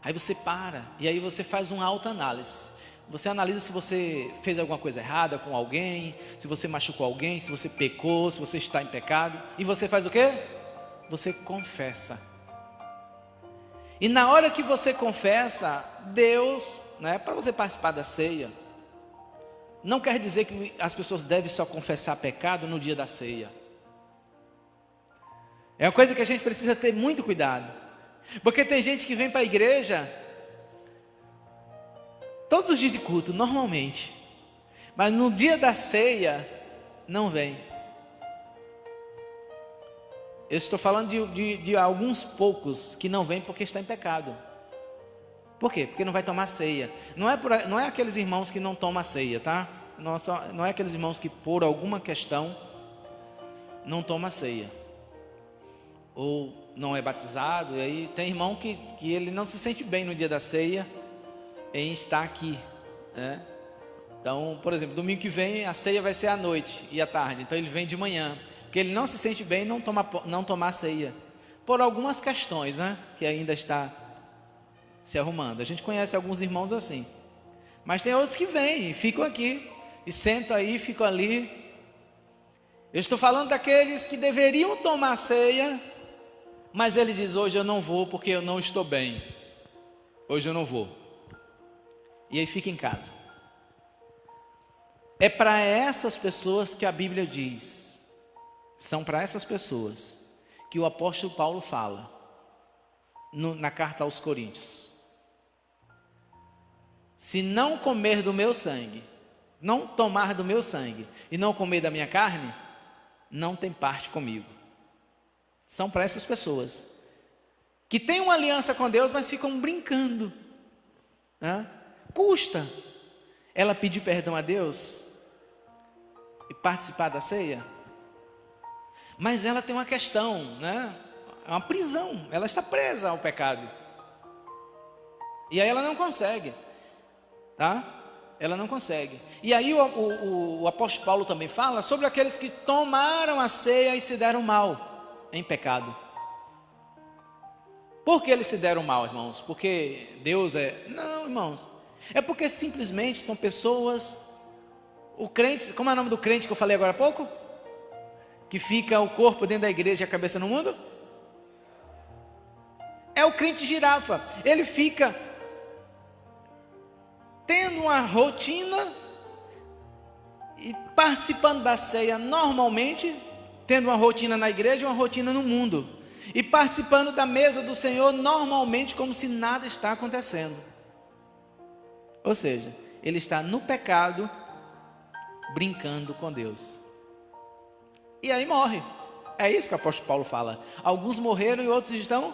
Aí você para, e aí você faz uma autoanálise. Você analisa se você fez alguma coisa errada com alguém, se você machucou alguém, se você pecou, se você está em pecado. E você faz o quê? Você confessa. E na hora que você confessa, Deus, para você participar da ceia, não quer dizer que as pessoas devem só confessar pecado no dia da ceia. É uma coisa que a gente precisa ter muito cuidado. Porque tem gente que vem para a igreja todos os dias de culto, normalmente, mas no dia da ceia não vem. Eu estou falando de alguns poucos que não vêm porque está em pecado. Por quê? Porque não vai tomar ceia. Não é aqueles irmãos que não tomam a ceia, tá? Não é aqueles irmãos que por alguma questão não tomam a ceia. Ou não é batizado. E aí tem irmão que ele não se sente bem no dia da ceia em estar aqui, né? Então, por exemplo, domingo que vem a ceia vai ser à noite e à tarde. Então ele vem de manhã, porque ele não se sente bem não tomar a ceia. Por algumas questões, né? Que ainda está se arrumando. A gente conhece alguns irmãos assim. Mas tem outros que vêm e ficam aqui. E sentam aí, ficam ali. Eu estou falando daqueles que deveriam tomar a ceia, mas ele diz, hoje eu não vou porque eu não estou bem. Hoje eu não vou. E aí fica em casa. É para essas pessoas que a Bíblia diz. São para essas pessoas que o apóstolo Paulo fala na carta aos Coríntios. Se não comer do meu sangue, não tomar do meu sangue e não comer da minha carne, não tem parte comigo. São para essas pessoas que têm uma aliança com Deus, mas ficam brincando, né? Custa ela pedir perdão a Deus e participar da ceia? Mas ela tem uma questão, né? É uma prisão, ela está presa ao pecado. E aí ela não consegue, tá? Ela não consegue. E aí o apóstolo Paulo também fala sobre aqueles que tomaram a ceia e se deram mal em pecado. Por que eles se deram mal, irmãos? Porque Deus é... Não, irmãos. É porque simplesmente são pessoas... O crente, como é o nome do crente que eu falei agora há pouco? Que fica o corpo dentro da igreja e a cabeça no mundo? É o crente girafa. Ele fica tendo uma rotina e participando da ceia normalmente, tendo uma rotina na igreja e uma rotina no mundo, e participando da mesa do Senhor normalmente como se nada está acontecendo. Ou seja, ele está no pecado, brincando com Deus. E aí morre. É isso que o apóstolo Paulo fala. Alguns morreram e outros estão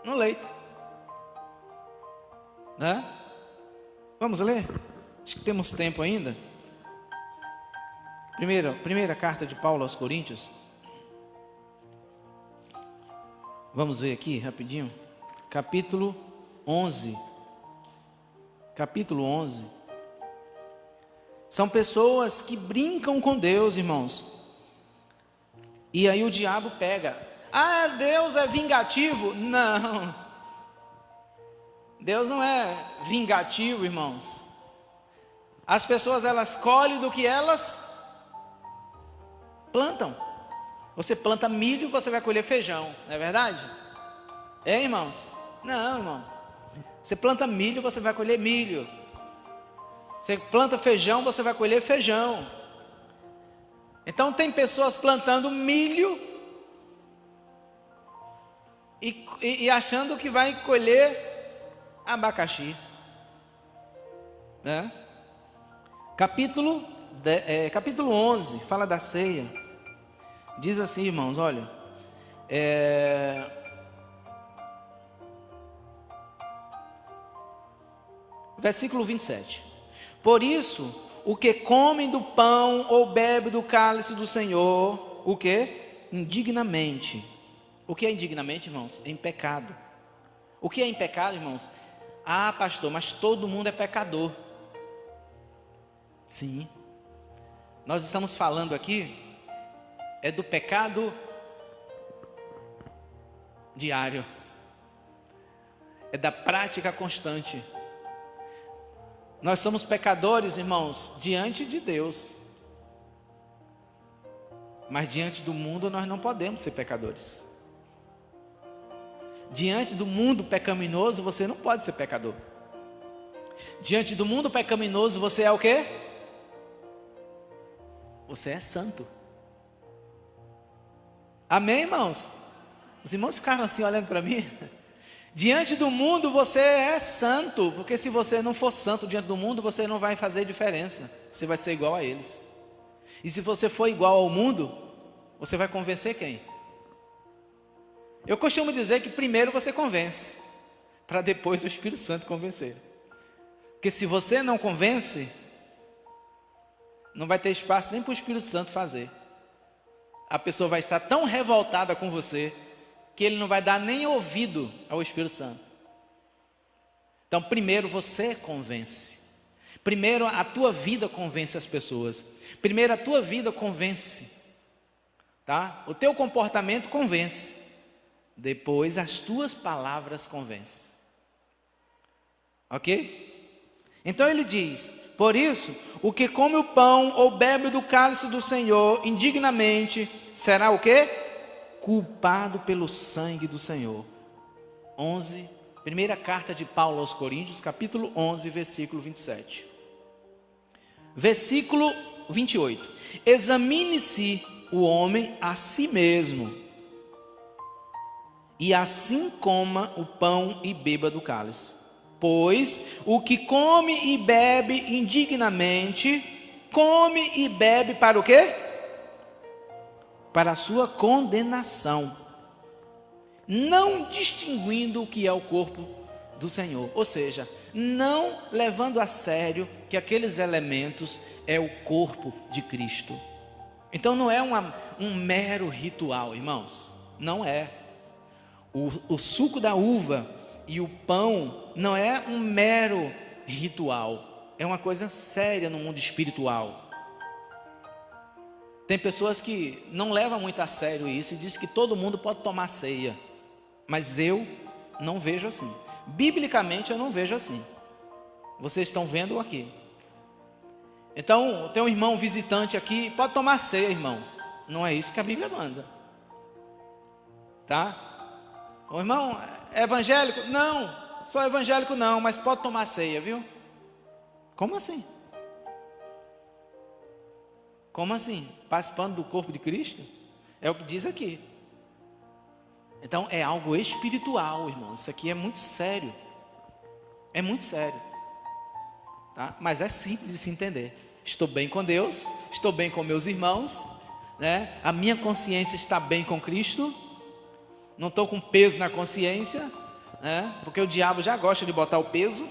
no leito, né? Vamos ler? Acho que temos tempo ainda. Primeira carta de Paulo aos Coríntios. Vamos ver aqui rapidinho. Capítulo 11. Capítulo 11. São pessoas que brincam com Deus, irmãos. E aí o diabo pega. Ah, Deus é vingativo? Não. Deus não é vingativo, irmãos. As pessoas, elas colhem do que elas plantam. Você planta milho, você vai colher feijão, não é verdade? É, irmãos? Não, irmãos. Você planta milho, você vai colher milho. Você planta feijão, você vai colher feijão. Então tem pessoas plantando milho e achando que vai colher abacaxi, né? Capítulo 11 fala da ceia. Diz assim, irmãos, olha, versículo 27. Por isso, o que come do pão ou bebe do cálice do Senhor, o que? Indignamente. O que é indignamente, irmãos? Em pecado. O que é em pecado, irmãos? Ah, pastor, mas todo mundo é pecador. Sim. Nós estamos falando aqui é do pecado diário. É da prática constante. Nós somos pecadores, irmãos, diante de Deus. Mas diante do mundo nós não podemos ser pecadores. Diante do mundo pecaminoso você não pode ser pecador. Diante do mundo pecaminoso você é o quê? Você é santo. Amém, irmãos? Os irmãos ficaram assim olhando para mim. Diante do mundo você é santo, porque se você não for santo diante do mundo, você não vai fazer diferença. Você vai ser igual a eles. E se você for igual ao mundo, você vai convencer quem? Eu costumo dizer que primeiro você convence, para depois o Espírito Santo convencer. Porque se você não convence, não vai ter espaço nem para o Espírito Santo fazer. A pessoa vai estar tão revoltada com você, que ele não vai dar nem ouvido ao Espírito Santo. Então, primeiro você convence. Primeiro a tua vida convence as pessoas. Primeiro a tua vida convence. Tá? O teu comportamento convence. Depois as tuas palavras convencem. Ok? Então ele diz: por isso, o que come o pão ou bebe do cálice do Senhor indignamente, será o quê? Culpado pelo sangue do Senhor. 11, primeira carta de Paulo aos Coríntios, capítulo 11, versículo 27. Versículo 28. Examine-se o homem a si mesmo, e assim coma o pão e beba do cálice. Pois o que come e bebe indignamente, come e bebe para o quê? Para a sua condenação, não distinguindo o que é o corpo do Senhor. Ou seja, não levando a sério que aqueles elementos é o corpo de Cristo. Então não é um mero ritual, irmãos. Não é. O suco da uva e o pão não é um mero ritual. É uma coisa séria no mundo espiritual. Tem pessoas que não levam muito a sério isso e dizem que todo mundo pode tomar ceia. Mas eu não vejo assim. Biblicamente eu não vejo assim. Vocês estão vendo aqui. Então, tem um irmão visitante aqui, pode tomar ceia, irmão. Não é isso que a Bíblia manda. Tá? O irmão é evangélico? Não, sou evangélico não, mas pode tomar ceia, viu? Como assim? Como assim? Participando do corpo de Cristo? É o que diz aqui. Então é algo espiritual, irmão. Isso aqui é muito sério. É muito sério. Tá? Mas é simples de se entender. Estou bem com Deus, estou bem com meus irmãos, né? A minha consciência está bem com Cristo. Não estou com peso na consciência, né? Porque o diabo já gosta de botar o peso.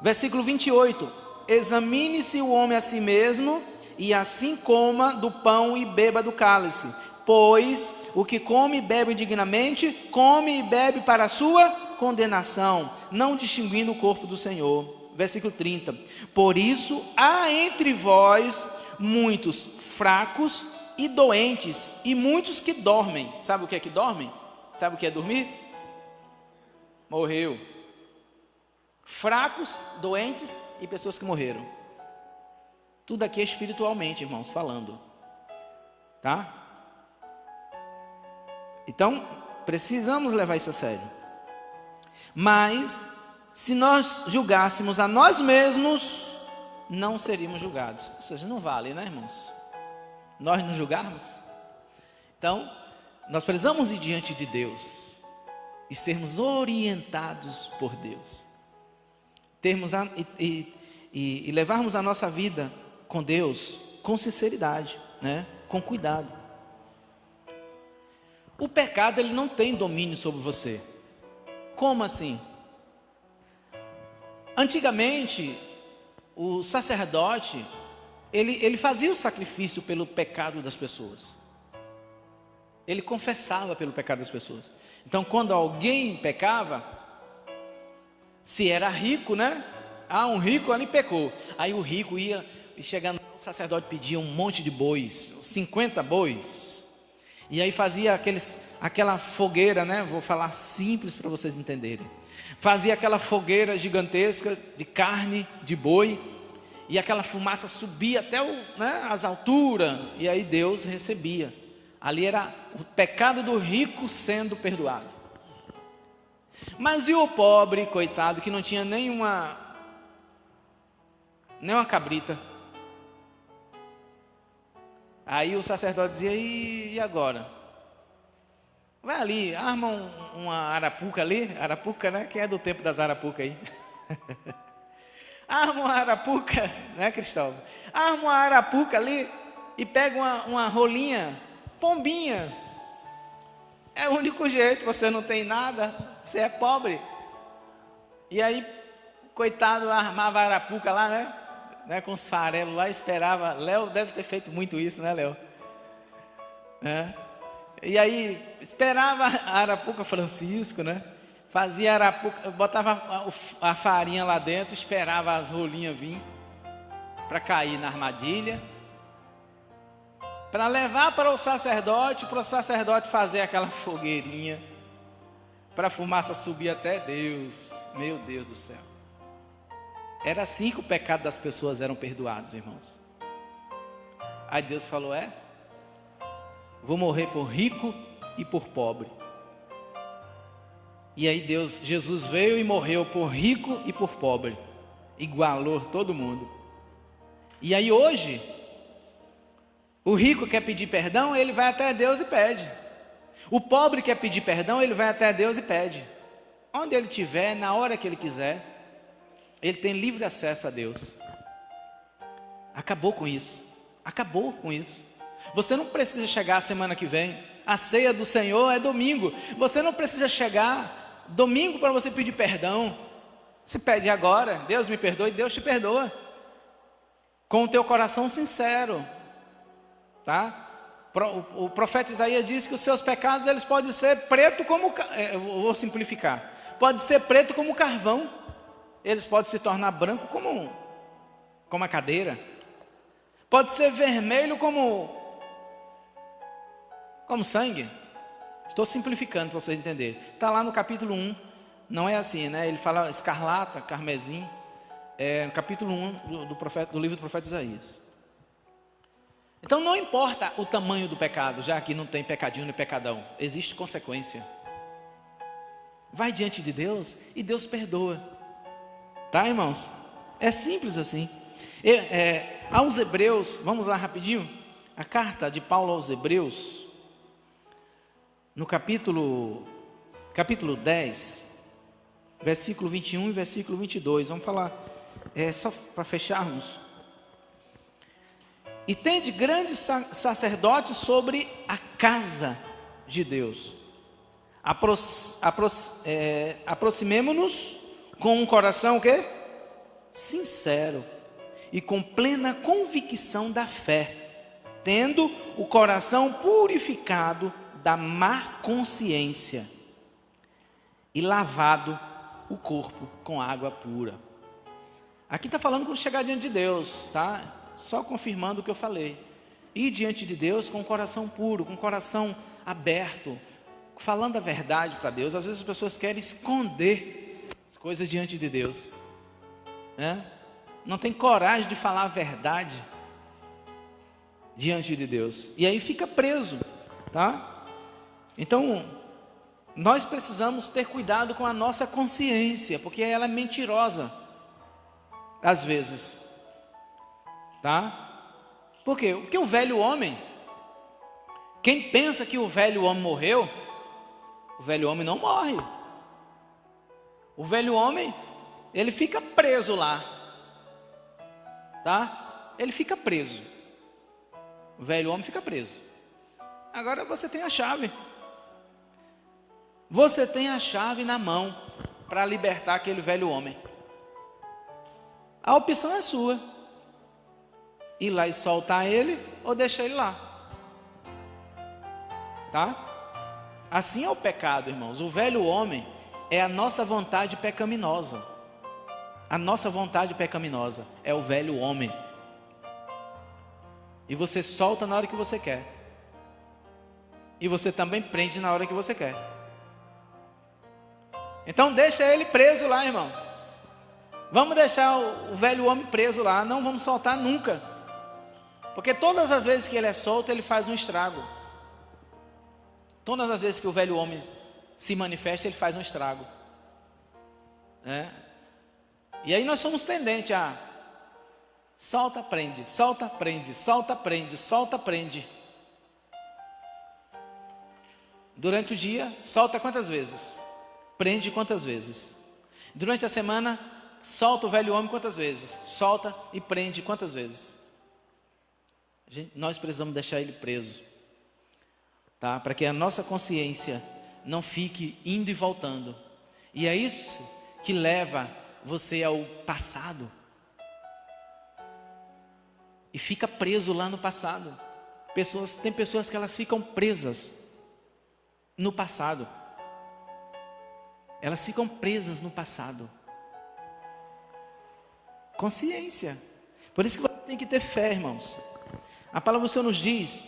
Versículo 28. Examine-se o homem a si mesmo, e assim coma do pão e beba do cálice. Pois o que come e bebe indignamente, come e bebe para a sua condenação, não distinguindo o corpo do Senhor. Versículo 30. Por isso há entre vós muitos fracos e doentes, e muitos que dormem. Sabe o que é que dormem? Sabe o que é dormir? Morreu. Fracos, doentes e pessoas que morreram. Tudo aqui é espiritualmente, irmãos, falando. Tá? Então, precisamos levar isso a sério. Mas, se nós julgássemos a nós mesmos, não seríamos julgados. Ou seja, não vale, né, irmãos? Nós nos julgarmos. Então, nós precisamos ir diante de Deus e sermos orientados por Deus. E levarmos a nossa vida com Deus com sinceridade, né? Com cuidado. O pecado, ele não tem domínio sobre você. Como assim? Antigamente, o sacerdote, ele fazia o sacrifício pelo pecado das pessoas. Ele confessava pelo pecado das pessoas. Então, quando alguém pecava, se era rico, né? Ah, um rico ali pecou. Aí o rico ia, e chegando, o sacerdote pedia um monte de bois, 50 bois. E aí fazia aquela fogueira, né? Vou falar simples para vocês entenderem. Fazia aquela fogueira gigantesca de carne de boi, e aquela fumaça subia até as alturas, e aí Deus recebia. Ali era o pecado do rico sendo perdoado. Mas e o pobre, coitado, que não tinha nenhuma cabrita? Aí o sacerdote dizia: e agora? Vai ali, arma uma arapuca ali. Arapuca, né? Quem é do tempo das arapucas aí? Arma uma arapuca, né, Cristóvão? Arma uma arapuca ali e pega uma rolinha, pombinha. É o único jeito, você não tem nada, você é pobre. E aí, coitado, armava a arapuca lá, né? Com os farelos lá, esperava. Léo deve ter feito muito isso, né, Léo? É. E aí, esperava a arapuca Francisco, né? Fazia a arapuca, botava a farinha lá dentro, esperava as rolinhas vir para cair na armadilha, para levar para o sacerdote fazer aquela fogueirinha, para a fumaça subir até Deus. Meu Deus do céu. Era assim que o pecado das pessoas eram perdoados, irmãos. Aí Deus falou: vou morrer por rico e por pobre. E aí Jesus veio e morreu por rico e por pobre, igualou todo mundo. E aí hoje, o rico quer pedir perdão, ele vai até Deus e pede. O pobre quer pedir perdão, ele vai até Deus e pede. Onde ele estiver, na hora que ele quiser, ele tem livre acesso a Deus. Acabou com isso. Acabou com isso. Você não precisa chegar semana que vem. A ceia do Senhor é domingo. Você não precisa chegar domingo para você pedir perdão. Você pede agora. Deus me perdoe, Deus te perdoa. Com o teu coração sincero. Tá? O profeta Isaías diz que os seus pecados, eles podem ser preto como... Eu vou simplificar. Pode ser preto como carvão. Eles podem se tornar branco como a cadeira. Pode ser vermelho como sangue. Estou simplificando para vocês entenderem. Está lá no capítulo 1. Não é assim, né? Ele fala escarlata, carmesim. É no capítulo 1 do livro do profeta Isaías. Então não importa o tamanho do pecado, já que não tem pecadinho nem pecadão. Existe consequência. Vai diante de Deus e Deus perdoa. Tá, irmãos? É simples assim. Aos Hebreus, vamos lá rapidinho. A carta de Paulo aos Hebreus, no capítulo 10, versículo 21 e versículo 22. Vamos falar, só para fecharmos. E tende grandes sacerdotes sobre a casa de Deus. Aproximemo-nos com um coração o quê? Sincero e com plena convicção da fé, tendo o coração purificado da má consciência e lavado o corpo com água pura. Aqui está falando quando chegar diante de Deus, tá? Só confirmando o que eu falei. Ir diante de Deus com o coração puro, com o coração aberto, falando a verdade para Deus. Às vezes as pessoas querem esconder as coisas diante de Deus, né? Não tem coragem de falar a verdade diante de Deus. E aí fica preso, tá? Então, nós precisamos ter cuidado com a nossa consciência, porque ela é mentirosa, às vezes, tá? Por quê? Porque o velho homem, quem pensa que o velho homem morreu, o velho homem não morre. O velho homem, ele fica preso lá, tá? Ele fica preso. O velho homem fica preso. Agora você tem a chave. Você tem a chave na mão para libertar aquele velho homem. A opção é sua. Ir lá e soltar ele ou deixar ele lá. Tá? Assim é o pecado, irmãos. O velho homem é a nossa vontade pecaminosa. A nossa vontade pecaminosa é o velho homem. E você solta na hora que você quer. E você também prende na hora que você quer. Então deixa ele preso lá, irmão. Vamos deixar o velho homem preso lá. Não vamos soltar nunca. Porque todas as vezes que ele é solto, ele faz um estrago. Todas as vezes que o velho homem se manifesta, ele faz um estrago. E aí nós somos tendentes a solta, prende, solta, prende, solta, prende, solta, prende. Durante o dia, solta quantas vezes? Prende quantas vezes? Durante a semana, solta o velho homem quantas vezes? Solta e prende quantas vezes? Nós precisamos deixar ele preso. tá? Para que a nossa consciência não fique indo e voltando. E é isso que leva você ao passado. E fica preso lá no passado. Tem pessoas que elas ficam presas no passado. Elas ficam presas no passado. Consciência. Por isso que você tem que ter fé, irmãos. A palavra do Senhor nos diz,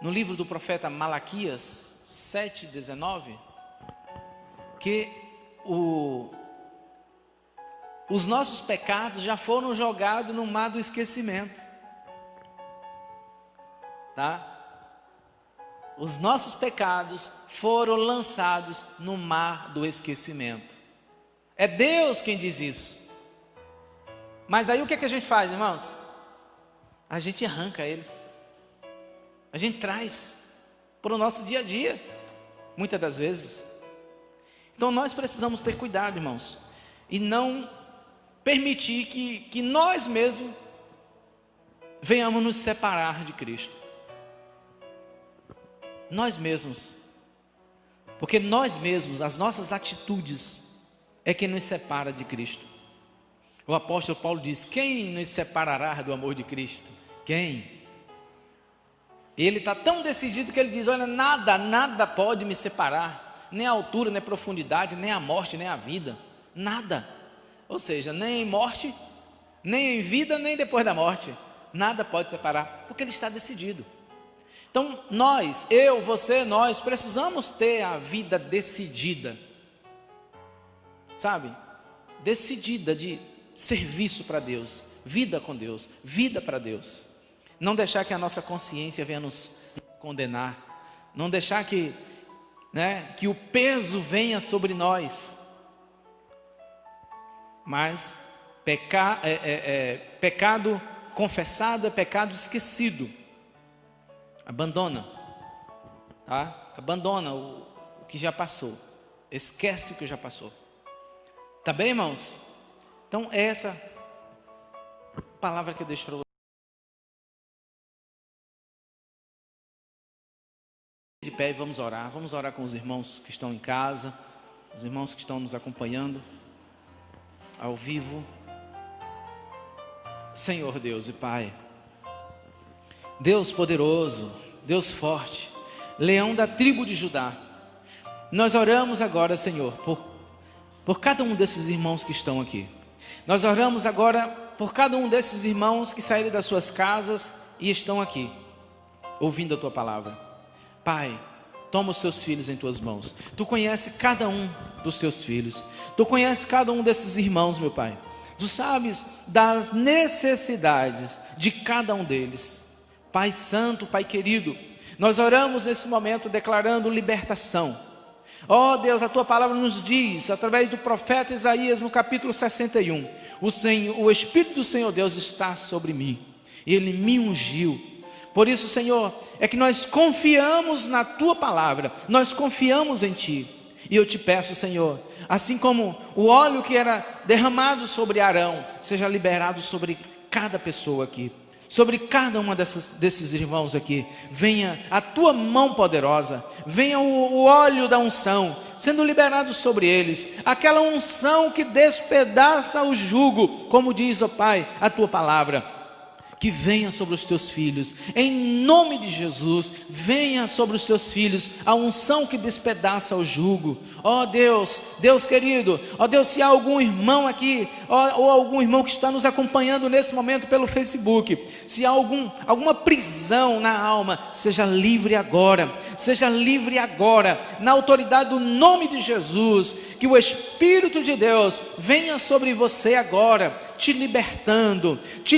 no livro do profeta Malaquias 7:19, que os nossos pecados já foram jogados no mar do esquecimento. Tá? Os nossos pecados foram lançados no mar do esquecimento. É Deus quem diz isso. Mas aí o que a gente faz, irmãos? A gente arranca eles. A gente traz para o nosso dia a dia, muitas das vezes. Então nós precisamos ter cuidado, irmãos, e não permitir que nós mesmos venhamos nos separar de Cristo. Nós mesmos. Porque nós mesmos, as nossas atitudes é que nos separa de Cristo. O apóstolo Paulo diz: quem nos separará do amor de Cristo? Quem? Ele está tão decidido que ele diz: olha, nada pode me separar, nem a altura, nem a profundidade, nem a morte, nem a vida, nada. Ou seja, nem em morte, nem em vida, nem depois da morte, nada pode separar, porque ele está decidido. Então nós, eu, você, nós precisamos ter a vida decidida, sabe? Decidida de serviço para Deus, vida com Deus, vida para Deus. Não deixar que a nossa consciência venha nos condenar, não deixar que o peso venha sobre nós. Mas pecado confessado é pecado esquecido. Abandona, tá? Abandona o que já passou, esquece o que já passou. Tá bem, irmãos? Então essa palavra que eu deixo para vocês. De pé e vamos orar com os irmãos que estão em casa, os irmãos que estão nos acompanhando ao vivo. Senhor Deus e Pai, Deus poderoso, Deus forte, leão da tribo de Judá, nós oramos agora, Senhor, por cada um desses irmãos que estão aqui. Nós oramos agora por cada um desses irmãos que saíram das suas casas e estão aqui, ouvindo a Tua palavra. Pai, toma os Teus filhos em Tuas mãos. Tu conheces cada um dos Teus filhos. Tu conheces cada um desses irmãos, meu Pai. Tu sabes das necessidades de cada um deles. Pai santo, Pai querido, nós oramos nesse momento declarando libertação. Ó Deus, a Tua palavra nos diz, através do profeta Isaías, no capítulo 61, o Espírito do Senhor Deus está sobre mim, Ele me ungiu. Por isso, Senhor, é que nós confiamos na Tua palavra, nós confiamos em Ti. E eu te peço, Senhor, assim como o óleo que era derramado sobre Arão, seja liberado sobre cada pessoa aqui, sobre cada uma desses irmãos aqui. Venha a Tua mão poderosa, venha o óleo da unção, sendo liberado sobre eles, aquela unção que despedaça o jugo, como diz, ó Pai, a Tua palavra. Que venha sobre os Teus filhos, em nome de Jesus, venha sobre os Teus filhos a unção que despedaça o jugo. Ó Deus, Deus querido, ó Deus, se há algum irmão aqui, ou algum irmão que está nos acompanhando nesse momento pelo Facebook, se há alguma prisão na alma, seja livre agora, na autoridade do nome de Jesus, que o Espírito de Deus venha sobre você agora, te libertando, te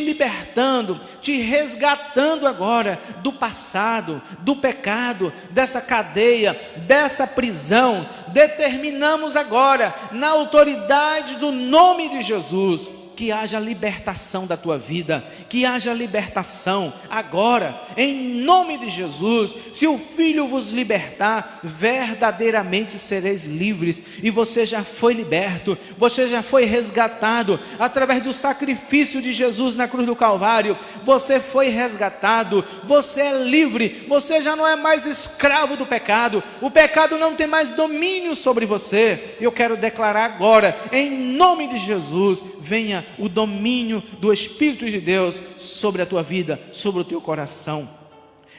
resgatando agora do passado, do pecado, dessa cadeia, dessa prisão. Determinamos agora, na autoridade do nome de Jesus, que haja libertação da tua vida, que haja libertação agora, em nome de Jesus. Se o Filho vos libertar, verdadeiramente sereis livres, e você já foi liberto, você já foi resgatado, através do sacrifício de Jesus na cruz do Calvário, você foi resgatado, você é livre, você já não é mais escravo do pecado, o pecado não tem mais domínio sobre você. Eu quero declarar agora, em nome de Jesus, venha o domínio do Espírito de Deus sobre a tua vida, sobre o teu coração.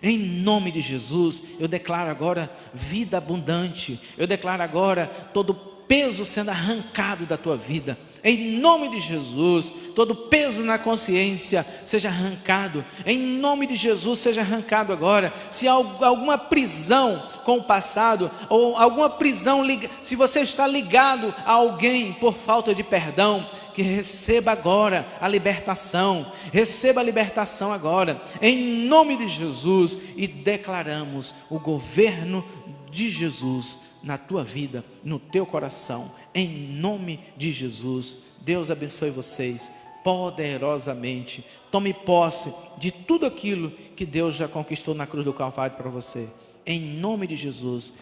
Em nome de Jesus, eu declaro agora vida abundante, eu declaro agora todo peso sendo arrancado da tua vida. Em nome de Jesus, todo peso na consciência seja arrancado. Em nome de Jesus, seja arrancado agora. Se há alguma prisão com o passado, ou alguma prisão, se você está ligado a alguém por falta de perdão, que receba agora a libertação. Receba a libertação agora, em nome de Jesus. E declaramos o governo de Jesus na tua vida, no teu coração, em nome de Jesus. Deus abençoe vocês poderosamente. Tome posse de tudo aquilo que Deus já conquistou na cruz do Calvário para você, em nome de Jesus.